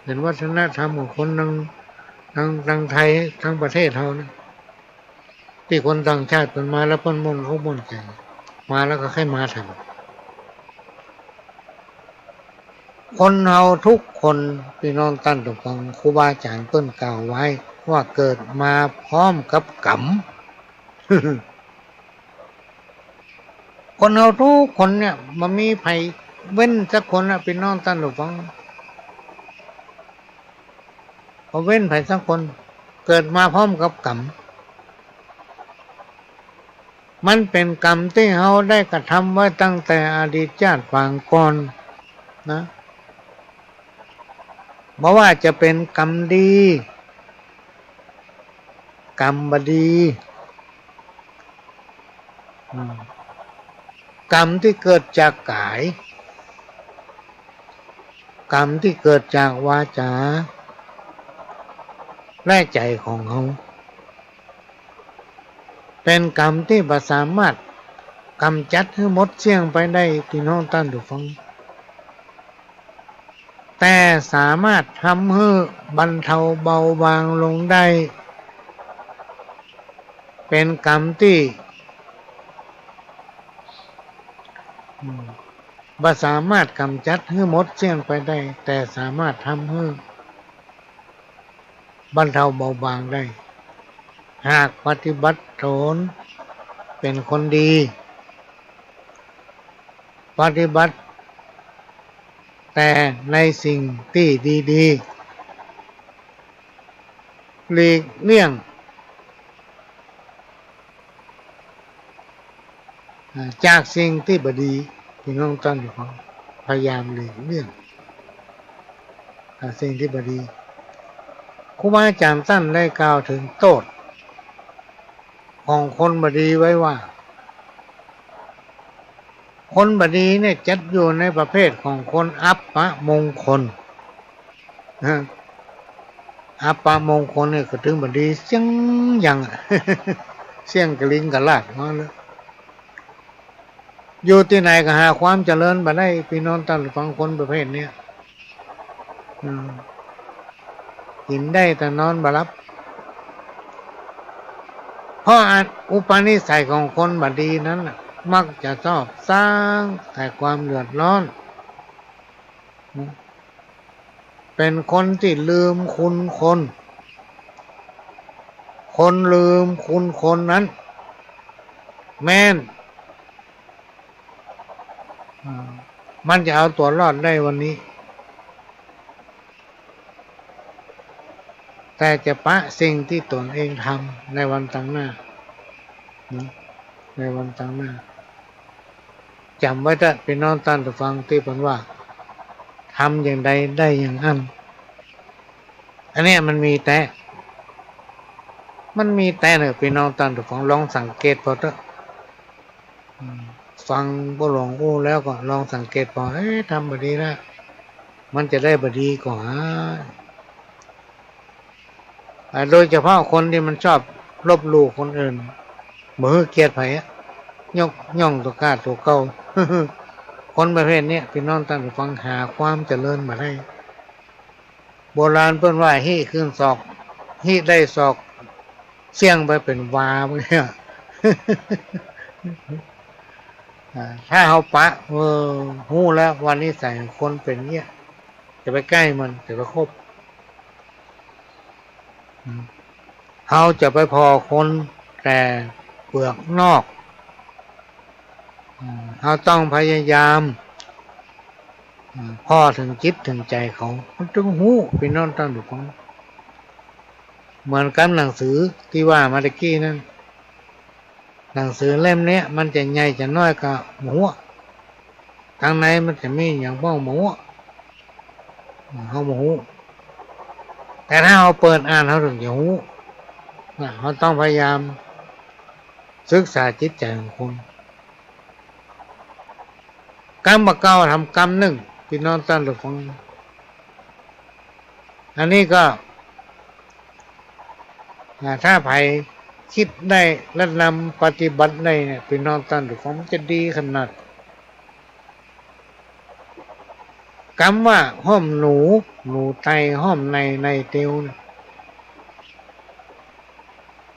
เป็นวัฒนธรรมของคนทั้งไทยทั้งประเทศเขานะที่คนต่างชาติเป็นมาแล้วเปิ้นม่วนเขาม่วนใจมาแล้วก็ให้มาทำคนเฮาทุกคนพี่น้องท่านทุกฟังครูบาอาจารย์เปิ้นกล่าวไว้ว่าเกิดมาพร้อมกับกรรม คนเฮาทุกคนเนี่ยมันมีไผเว้นสักคนนะพี่น้องท่านทุกฟังพอเว้นไผสักคนเกิดมาพร้อมกับกรรมมันเป็นกรรมที่เฮาได้กระทำไว้ตั้งแต่อดีตชาติปางก่อนนะเพราะว่าจะเป็นกรรมดีกรรมบดีกรรมที่เกิดจากกายกรรมที่เกิดจากวาจาและใจของเขาเป็นกรรมที่บ่สามารถกำจัดให้หมดเสี่ยงไปได้พี่น้องท่านผู้ฟังแต่สามารถทำให้บรรเทาเบาบางลงได้เป็นกรรมที่บ่สามารถกำจัดให้หมดเสี่ยงไปได้แต่สามารถทำให้บรรเทาเบาบางได้หากปฏิบัติตนเป็นคนดีปฏิบัติแต่ในสิ่งที่ดีๆหลีกเลี่ยงจากสิ่งที่บดีพี่น้องท่านผู้ฟังพยายามหลีกเลี่ยงสิ่งที่บดีครูบาอาจารย์ท่านได้กล่าวถึงโทษของคนบดีไว้ว่าคนบดีเนี่ยจัดอยู่ในประเภทของคนอัปปมงคลอัปปมงคลเนี่ยก็ถึงบดีเสียงอย่าง เสียงกระลิงกระลาดมาเลยอยู่ที่ไหนก็หาความเจริญมาได้พี่น้องท่านฟังคนประเภทเนี้ยกินได้แต่นอนบ่หลับเพราะอุปนิสัยของคนบดีนั้นมักจะชอบสร้างแต่ความเดือดร้อนเป็นคนที่ลืมคุณคนลืมคุณคนนั้นแม้นมันจะเอาตัวรอดได้วันนี้แต่จะปะสิ่งที่ตนเองทำในวันต่างหน้าในวันต่างหน้าจำไว้ถ้าพี่น้องท่านผู้ฟังที่ผมว่าทำอย่างใดได้อย่างนั้นอันนี้มันมีแต่เนี่ยพี่น้องท่านผู้ฟังลองสังเกตพอเถอะฟังบ่หลงอู้แล้วก็ลองสังเกตพอทำบดีนะมันจะได้บดีกว่าโดยเฉพาะคนที่มันชอบลบหลู่คนอื่นมือเกียดไผย่องตัวกล้าตัวเก่า คนประเภทนี้พี่น้องท่านฟังหาความเจริญมาได้ โบราณเพิ่นว่าฮิขึ้นศอกฮิได้ศอกเสี่ยงไปเป็นวาเนี่ยถ้าเอาปะหู้แล้ววันนี้ใส่คนเป็นเงี้ยจะไปใกล้มันจะไปคบเขาจะไปพอคนแต่เปลือกนอกเขาต้องพยายามพ่อถึงจิตถึงใจเขามันถึงหู้พี่น้องตั้งดูฟังเหมือนกันหนังสือที่ว่ามาตะกี้นั่นหนังสือเล่มนี้มันจะใหญ่จะน้อยก็หมูทางในมันจะมีอย่างบ้องหมูเขาหมูแต่ถ้าเราเปิดอ่านเขาถึงจะหูเขาต้องพยายามศึกษาจิตใจของคุณกรรมเก่าทำกรรมหนึ่งพี่น้องตั้งดูฟังอันนี้ก็ถ้าใครคิดได้และนำปฏิบัติได้เนี่ยพี่น้องตั้งดูฟังมันจะดีขนาดคำว่าห้อมหนูไตห้อมในเตียว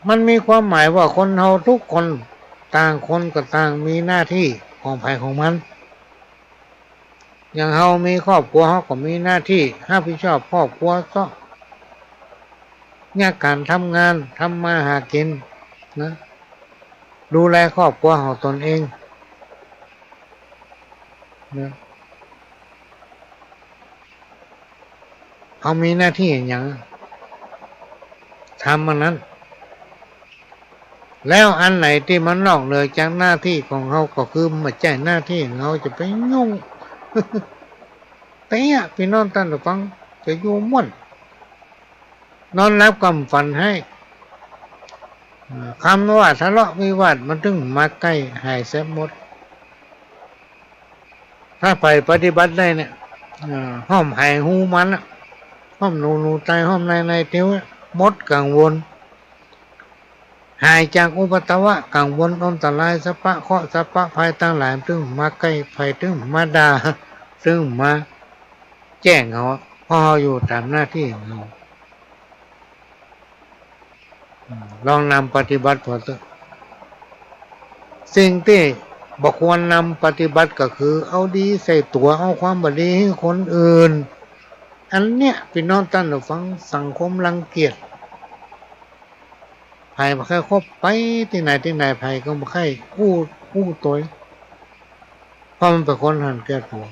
มันมีความหมายว่าคนเราทุกคนต่างคนก็ต่างมีหน้าที่ของภัยของมันอย่างเรามีครอบครัวเราก็มีหน้าที่รับผิดชอบครอบครัวก็เนี่ยการทำงานทำมาหากินนะดูแลครอบครัวของตนเองนะเขามีหน้าที่อย่างทำมันนั้นแล้วอันไหนที่มันนอกเหนือจากหน้าที่ของเขาก็คือไม่ใช่หน้าที่ของเขาจะไปยุ่งแต่พี่น้องท่านผู้ฟังจะอยู่ม่วนนอนรับกำฝันให้คำว่าทะเลาะวิวาทมันถึงมาใกล้หายแซ่บหมดถ้าไปปฏิบัติได้เนี่ยห้อมหายหูมันห้อมหนูใจห้อมในเที่ยวมดกังวลหายจากอุปตวะกังวลอันตรายสปะเคาะสปะภัยต่างหลายถึงมาใกล้ภัยถึงมาด่าถึงมาแจ้งเขาพออยู่ตามหน้าที่ของเราลองนำปฏิบัติพอเถอะสิ่งที่บอกควรนำปฏิบัติก็คือเอาดีใส่ตัวเอาความบดีให้คนอื่นอันเนี้ยพี่น้องท่านผู้ฟังสังคมรังเกียจไผ่มาแค่คบไปที่ไหนไผ่ก็มาแค่กู้ตัวเพราะมันเป็นคนหันแก่ตัว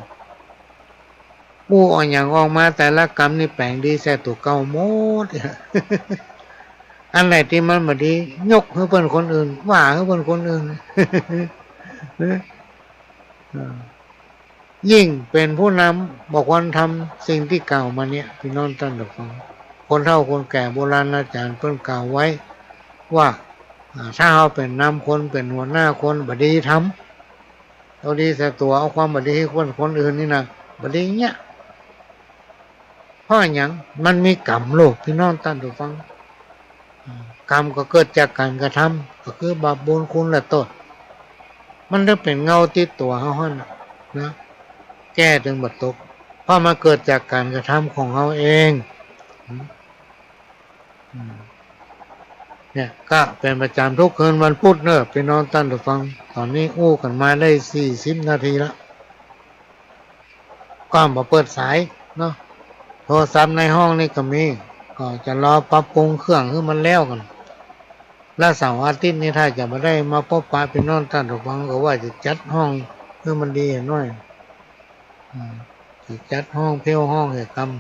กู้ออกอย่างออกมาแต่ละกรรมนี่แปลงดีใส่ตัวเก่าหมดอันไหนที่มันบดียกให้เป็นคนอื่นว่าให้เป็นคนอื่นยิ่งเป็นผู้นำบอกวันทำสิ่งที่เก่ามาเนี่ยพี่น้องท่านผู้ฟังคนเฒ่าคนแก่โบราณอาจารย์เพิ่นกล่าวไว้ว่าถ้าเราเป็นนำคนเป็นหัวหน้าคนบดีทำเราดีแต่ตัวเอาความบดีให้คนอื่นนี่นะบดีเนี้ยเพราะอย่างมันมีกรรมโลกพี่น้องท่านผู้ฟังกรรมก็เกิดจากการกระทำก็คือบาปบุญคุณและโทษมันจะเป็นเงาติดตัวเขานะแก้ถึงบัดตกเพราะมันเกิดจากการกระทำของเขาเองเนี่ยก็เป็นประจำทุกคืนวันพุธเนอะพี่น้องท่านผู้ฟังตอนนี้อู้กันมาได้40 นาทีแล้วก็มาเปิดสายเนาะโทรศัพท์ในห้องนี่ก็มีก็จะรอปรับปรุงเครื่องให้มันแล้วกันและเสาร์อาทิตย์นี้ถ้าจะมาได้มาพบปะพี่น้องท่านผู้ฟังก็ว่าจะจัดห้องให้มันดีหน่อยจะจัดห้องเพี้ยวห้องเหตุกรรม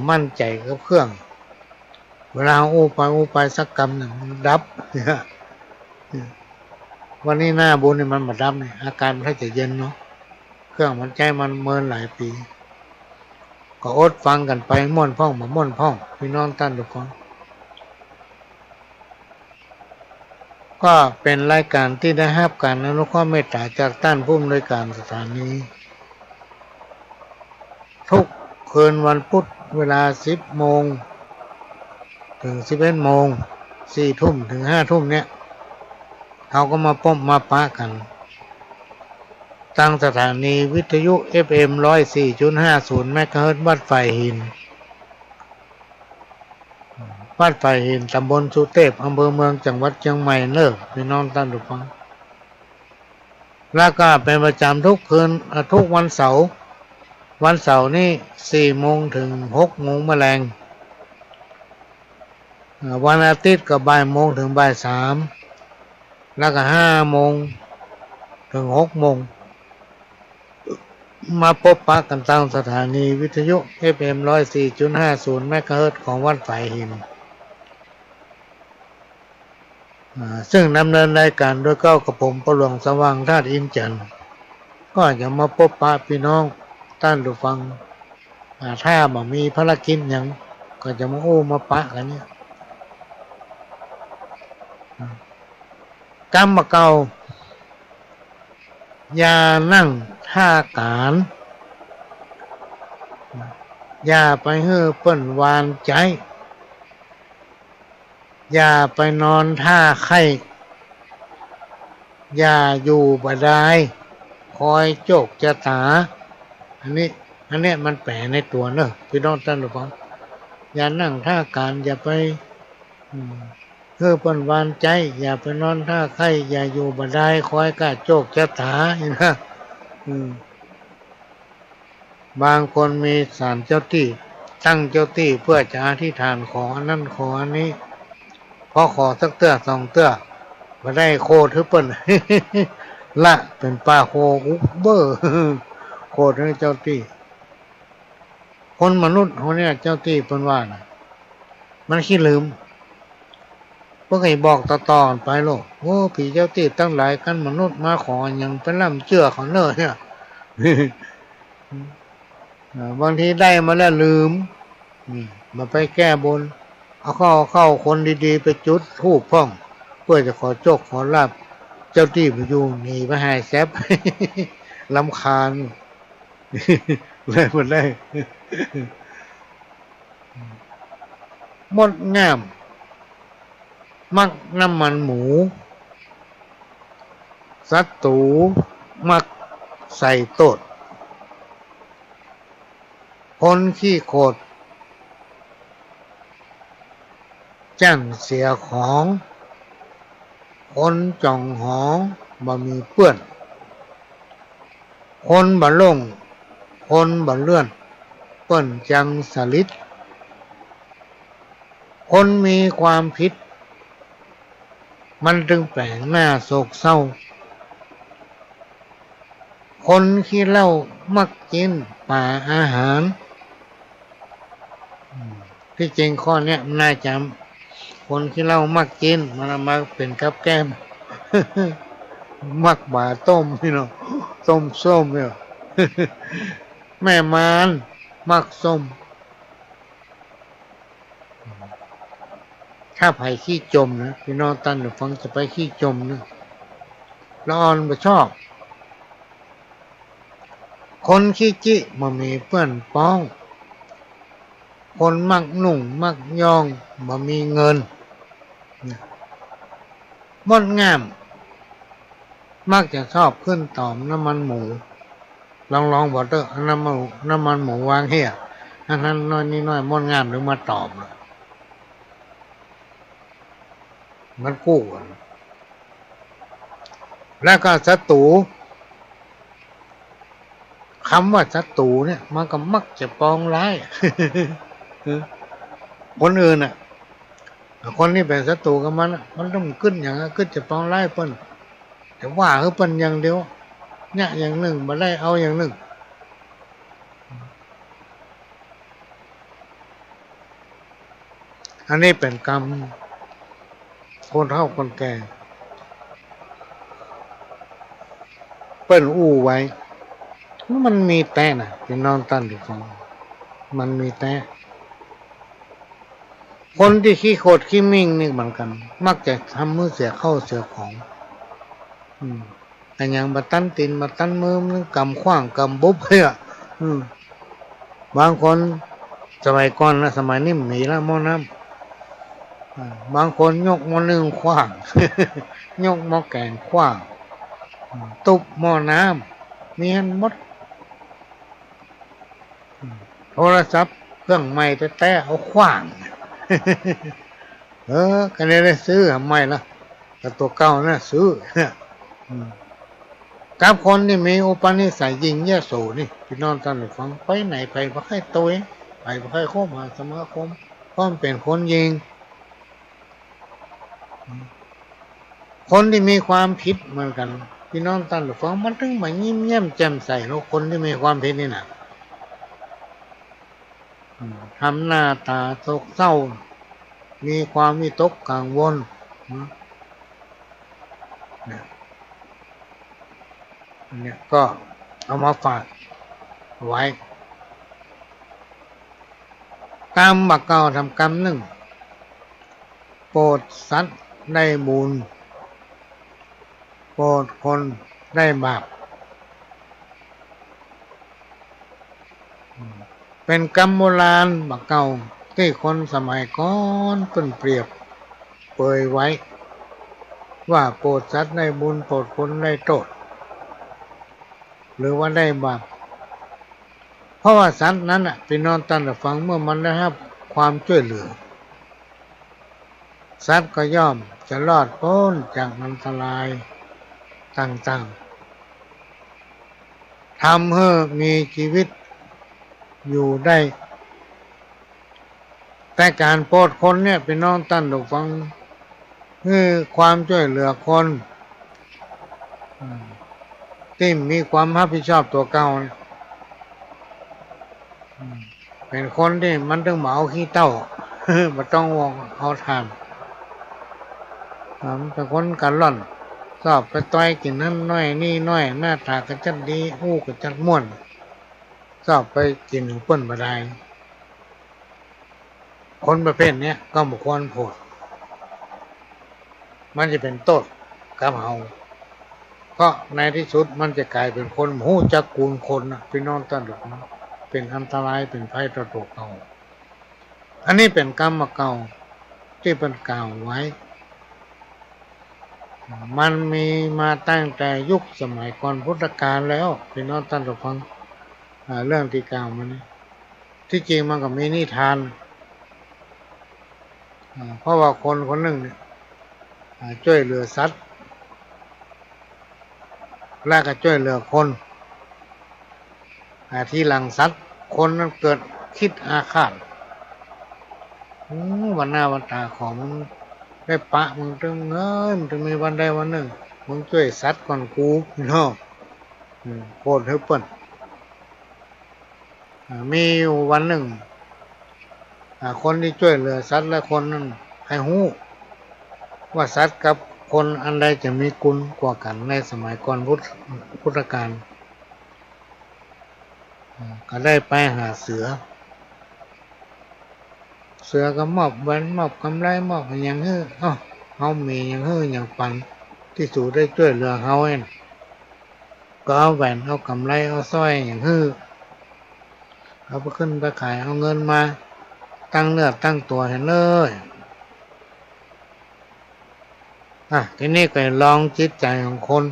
มั่นใจกับเครื่องเวลาอู้ไปสักกรรมหนึ่งดับวันนี้หน้าบุญนี่มันมาดับเนี่ยอาการมันจะเย็นเนาะเครื่องมันใจมันเมินหลายปีก็อดฟังกันไปม่วนพ่องมาม่วนพ่องพี่น้องท่านทุกคนก็เป็นรายการที่ได้รับการอนุเคราะห์เมตตาจากท่านผู้อำนวยการสถานีทุกคืนวันพุธเวลา10 โมงถึง11 โมง4 ทุ่มถึง5 ทุ่มเนี่ยเขาก็มาพบมาปะกัน ตั้งสถานีวิทยุ FM 104.50 เมกะเฮิรตซ์วัดไฟหินวัดไฟหินตำบลสุเทพอำเภอเมืองจังหวัดเชียงใหม่เนอะพี่น้องท่านผู้ฟังแล้วก็เป็นประจำทุกคืนทุกวันเสาร์นี่4 โมงถึง 6 โมงแมลงวันอาทิตย์ก็บ่ายโมงถึงบ่าย3แล้วก็5 โมงถึง 6 โมงมาพบปะกันตามสถานีวิทยุ FM 104.50 เมกะเฮิรตซ์ของวัดไผ่หินซึ่งดำเนินรายการโดยเก้ากระผมประหลวงสว่างธาตุอินจันทร์ก็จะมาพบปะพี่น้องท่านผู้ฟังถ้าบ่มีภารกิจอย่างก็จะมามาปะกันเนี่ยกรรมเก่าอย่านั่งท่าการอย่าไปเฮ้อเปิ้นวานใจอย่าไปนอนท่าไข้อย่าอยู่บ่ได้คอยโจกจะตาอันนี้มันแปลในตัวเนอะพี่น้องท่านผู้ฟังอย่านั่งท่าการอย่าไปเพื่อเปิ้นวานใจอย่าไปนอนท่าไข้อย่าอยู่บ่ได้คอยกะโจกจะตานะบางคนมีศาลเจ้าที่ตั้งเจ้าที่เพื่อจะอธิษฐานขออันนั้นขออันนี้พอขอสักเตื้อสองเตื้อมาได้โคตรเปิ้น ละเป็นป้าโคอุเบอร์โคตรให้เจ้าที่คนมนุษย์คนนี้เจ้าที่เปิ้นว่านะมันขี้ลืมเพิ่งให้บอกต่อๆกันไปโลกโอ้ผีเจ้าที่ตั้งหลายกันมนุษย์มาขออย่างเป็นล่ำเชื่อของเนอเนี่ย บางทีได้มาแล้วลืมมาไปแก้บนเอาเข้าคนดีๆไปจุดธูปพ่องเพื่อจะขอโชคขอลาภเจ้าที่ไปอยู่หนีไปหายแซบ ลำคาญ เลยหมดเลย มดงามมักน้ำมันหมูศัตรูมักใส่โตดคนขี้โคตรจ้างเสียของคนจ่องหองบ่มีเปื้อนคนบ่ลงคนบ่เลื่อนเปิ้นจังสลิดคนมีความผิดมันจึงแปลงหน้าโศกเศร้าคนขี้เหล้ามักกินป่าอาหารที่จริงข้อนี้น่าจำคนขี้เหล้ามักกินมันมาเป็นกับแก้ม มักบ่าต้มพี่น้องต้มส้มเนี่ย แม่มารมักส้มถ้าไผ่ขี้จมนะพี่น้องตั้นหรือฟังจะไปขี้จมนะละอ่อนบ่ชอบคนขี้จิบ่มีเพื่อนป้องคนมักหนุ่งมักย่องบ่มีเงินมดงามมักจะชอบขึ้นตอมน้ำมันหมูลองบอกเถอะน้ำมันหมูวางเหี้ยอันนั้นน้อยนี่น้อยมดงามหรือมาตอบมันกู้กันแล้วก็ศัตรูคำว่าศัตรูเนี่ยมันก็มักจะปองร้าย คนอื่นน่ะคนที่เป็นศัตรูกับมันต้องขึ้นอย่างนั้นขึ้นจะปองร้ายเปิ้นแต่ว่าเปิ้นอย่างเดียวเนี่ยอย่างหนึ่งมาได้เอาอย่างหนึ่งอันนี้เป็นกรรมคนเฒ่าคนแก่เปิ้นอู้ไว้มันมีแต่น่ะพี่น้องท่านที่ฟังมันมีแต่คนที่ขี้โคตรขี้มิ่งนี่เหมือนกันมักจะทำมือเสียเข้าเสียของแต่อย่างมาตั้นตีนมาตั้นมือมันกำขว้างกำบุ๊บเลยบางคนสมัยก่อนนะสมัยนี้มีแล้วหม้อน้ำบางคนยกหม้อนึ่งขว้าง ยกหม้อแกงขว้างตุบหม้อน้ มีหันหมดโทรศัพท์เครื่องใหม่แต่เอาขว้าง ก็ได้ซื้อทำไมล่ะแต่ตัวเก่านะซื้อ กับคนที่มีอุปนิสัยยิงแย่โสนี่พี่น้องท่านผู้ฟังไปไหนไปบ่ค่อยตัวไปบ่ค่อยเข้ามาสมาคมเพราะมันเป็นคนยิงคนที่มีความผิดเหมือนกันพี่น้องท่านผู้ฟังมันถึงมายิ้มแย้มแจ่มใสแล้วคนที่มีความผิดนี่นะทำหน้าตาโศกเศร้ามีความวิตกกังวลเนี่ยก็เอามาฝากไว้กรรมบักเก่าทำกรรมหนึ่งโปรดสัตว์ได้บุญโปรดคนได้บาปเป็นกรรมโบราณบักเก่าที่คนสมัยก่อนเพิ่นเปรียบเปยไว้ว่าโปรดสัตว์ได้บุญโปรดคนได้โทษหรือว่าได้บาปเพราะว่าสัตว์นั้นพี่น้องท่านผู้ฟังเมื่อมันได้รับความช่วยเหลือสัตว์ก็ย่อมจะรอดพ้นจากอันตรายต่างๆทำให้มีชีวิตอยู่ได้แต่การโปรดคนเนี่ยพี่น้องท่านผู้ฟังคือความช่วยเหลือคนที่มีความรับผิดชอบตัวเก่าเป็นคนที่มันต้องมาเอาขี้เต้ามันต้องวงเอาทานเป็นคนกันล่อนชอบไปต่อยกินนั่นน้อยนี่น้อยหน้าตาก็จัดดีหู้ก็จัดม่วนชอบไปกินเปิ้นบดายคนประเภทนี้ก็บุคคลโผดมันจะเป็นโทษกับเฮาก็ในที่สุดมันจะกลายเป็นคนหู้จักกูลคนพี่น้องท่านหรอกเป็นอันตรายเป็นภัยต่อตัวเขาอันนี้เป็นกรรมเก่าที่เป็นกล่าวไว้มันมีมาตั้งแต่ยุคสมัยก่อนพุทธกาลแล้วพี่น้องท่านผู้ฟังเรื่องที่กล่าวมานี้ที่จริงมันก็มีนิทานเพราะว่าคนคนหนึ่งเนี่ยช่วยเหลือสัตว์และก็ช่วยเหลือคนที่หลังสัตว์คนนั้นเกิดคิดอาฆาตวันหน้าวันตาของมึงได้ปะมึงถึงมึงถึงมีวันใดวันหนึ่งมึงช่วยสัตว์ก่อนกูเนาะโคตรเฮเปิ้ลมีวันหนึ่งคนที่ช่วยเหลือสัตว์และคนนั้นให้หู้ว่าสัตว์กับคนอันใดจะมีกุลกว่ากันในสมัยก่อนพุทธกาลก็ได้ไปหาเสือก็มอบแหวนมอบกำไรมอบอย่างเฮ้อเฮามีอย่างเฮ้ออย่างปันที่สู่ได้ช่วยเหลือเฮาเองก็เอาแหวนเอากำไรเอาสร้อยอย่างเฮ้อเอาไปขึ้นไปขายเอาเงินมาตั้งเนื้อตั้งตัวเห็นเลยทีนี้ก็ลองจิตใจของคน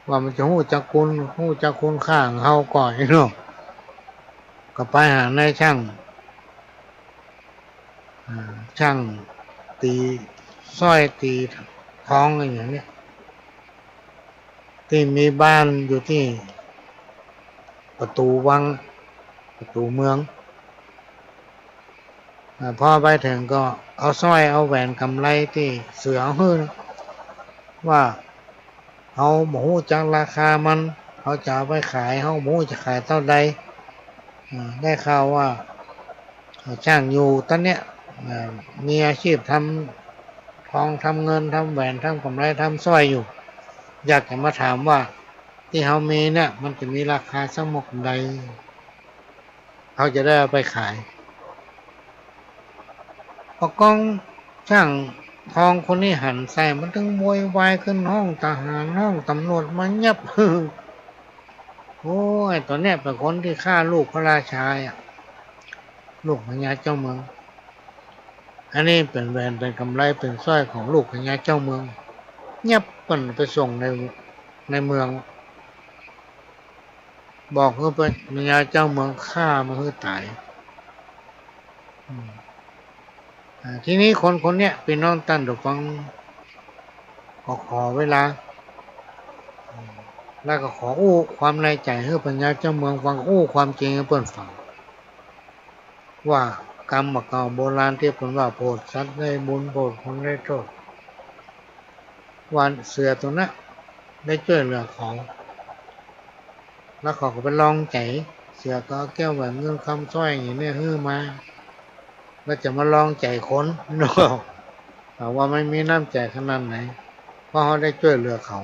ว่ามันจะหู้จักคุณค่าของเฮาก่อนเนาะก็ไปหานายช่างตีสร้อยตีทองอะไรอย่างนี้ที่มีบ้านอยู่ที่ประตูวังประตูเมืองพอไปถึงก็เอาสร้อยเอาแหวนกำไลที่เสือหื้อว่าเอาหมูจากราคามันเขาจะเอาไปขายเขาหมูจะขายเท่าใดได้ข่าวว่าช่างอยู่ตอนเนี้ยมีอาชีพทำทองทำเงินทำแหวนทำกำไรทำสร้อยอยู่อยากจะมาถามว่าที่เขามีเนี่ยมันจะมีราคาสักหมกใดเขาจะได้เอาไปขายพอกองช่างทองคนนี้หันใส่มันถึงโวยวายขึ้นห้องทหารห้องตำรวจมันยับโอ้ยตอนนี้เป็นคนที่ฆ่าลูกพระราชาลูกพญาเจ้าเมืองอันนี้เป็นแหวนเป็นกำไรเป็นสร้อยของลูกพญาเจ้าเมืองยับปั่นไปส่งในเมือง บอกให้ปัญญาเจ้าเมืองฆ่ามาให้ตายทีนี้คนเนี้ยเป็นน้องตั้นเดี๋ยวฟังขอเวลาแล้วก็ขออู้ความในใจให้ปัญญาเจ้าเมืองฟังอู้ความจริงให้เพื่อนฟังว่ากรรมเก่าโบราณที่ผมว่าโปรดสัตว์ได้บุญโปรดคนได้โทษวันเสือตัวนั้นได้ช่วยเหลือเขาแล้วเขาก็ไปลองใจเสือก็แก้วแบบเงินคำสร้อยอย่างนี้ฮื้อมาแล้วจะมาลองใจคนเนาะว่าไม่มีน้ำใจขนาดไหนเพราะเขาได้ช่วยเหลือเขา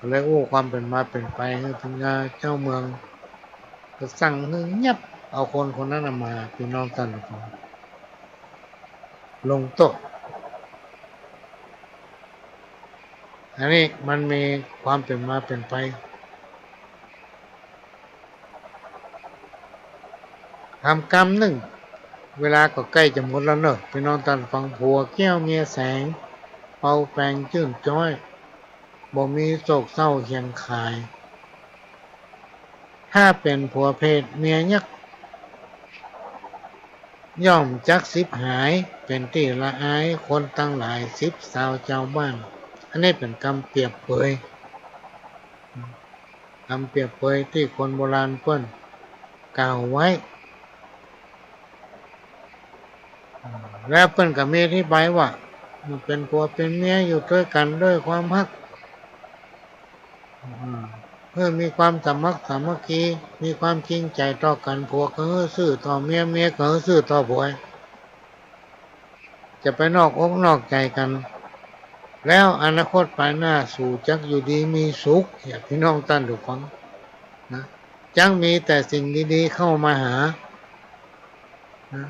เลยอู้ความเป็นมาเป็นไปให้ปัญญาเจ้าเมืองก็สั่งให้เงียบเอาคนนั้นมาพี่น้องกันลงโต๊ะอันนี้มันมีความเป็นมาเป็นไปทำกรรมหนึ่งเวลาก็ใกล้จะหมดแล้วเนอะพี่น้องตันฟังผัวแก้วเมียแสงเป่าแปลงจื่นจ้อยบ่มีโศกเศร้าเหียงขายถ้าเป็นผัวเพศเมียยักย่อมจักสิบหายเป็นที่ละอายคนตั้งหลายสิบสาวเจ้าบ้านอันนี้เป็นคำเปรียบเปยคำเปรียบเปยที่คนโบราณเพิ่นกล่าวไว้แล้วเพิ่นก็มีอธิบายว่ามันเป็นผัวเป็นเมียอยู่ด้วยกันด้วยความฮักเพื่อมีความสามัคคีมีความจริงใจต่อกันผัวก็ซื่อต่อเมียเมียก็ซื่อต่อผัวจะไปนอกอกนอกใจกันแล้วอนาคตภายหน้าสู่จักอยู่ดีมีสุขอย่าพี่น้องท่านทุกฟังนะจังมีแต่สิ่งดีๆเข้ามาหานะ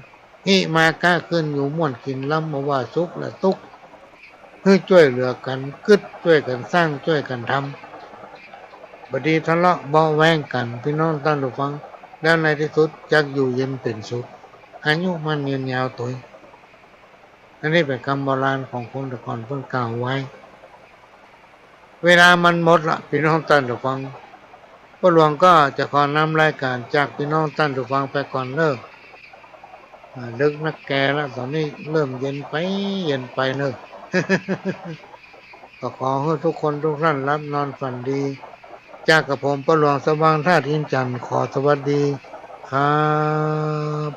ฮิมาก้าขึ้นอยู่ม่วนกินล้ำมาว่าสุขและทุกข์เพื่อช่วยเหลือกันกึดช่วยกันสร้างช่วยกันทำบดีทะเลาะเบาแวงกันพี่น้องท่านทุกฟังแล้วในที่สุดจักอยู่เย็นเป็นสุขอายุมันยืนยาวตัวอันนี้เป็นคำโบราณของคนแต่ก่อนเพิ่งกล่าวไว้เวลามันหมดละพี่น้องท่านทุกฟังพ่อหลวงก็จะขอนำรายการจากพี่น้องท่านทุกฟังไปก่อนเลิกดึกนักแกแล้วตอนนี้เริ่มเย็นไปเนอะ ก็ขอให้ทุกคนทุกท่านรับนอนฝันดีจากกับผมพ่อหลวงสว่างท่าทินจันทร์ขอสวัสดีครับ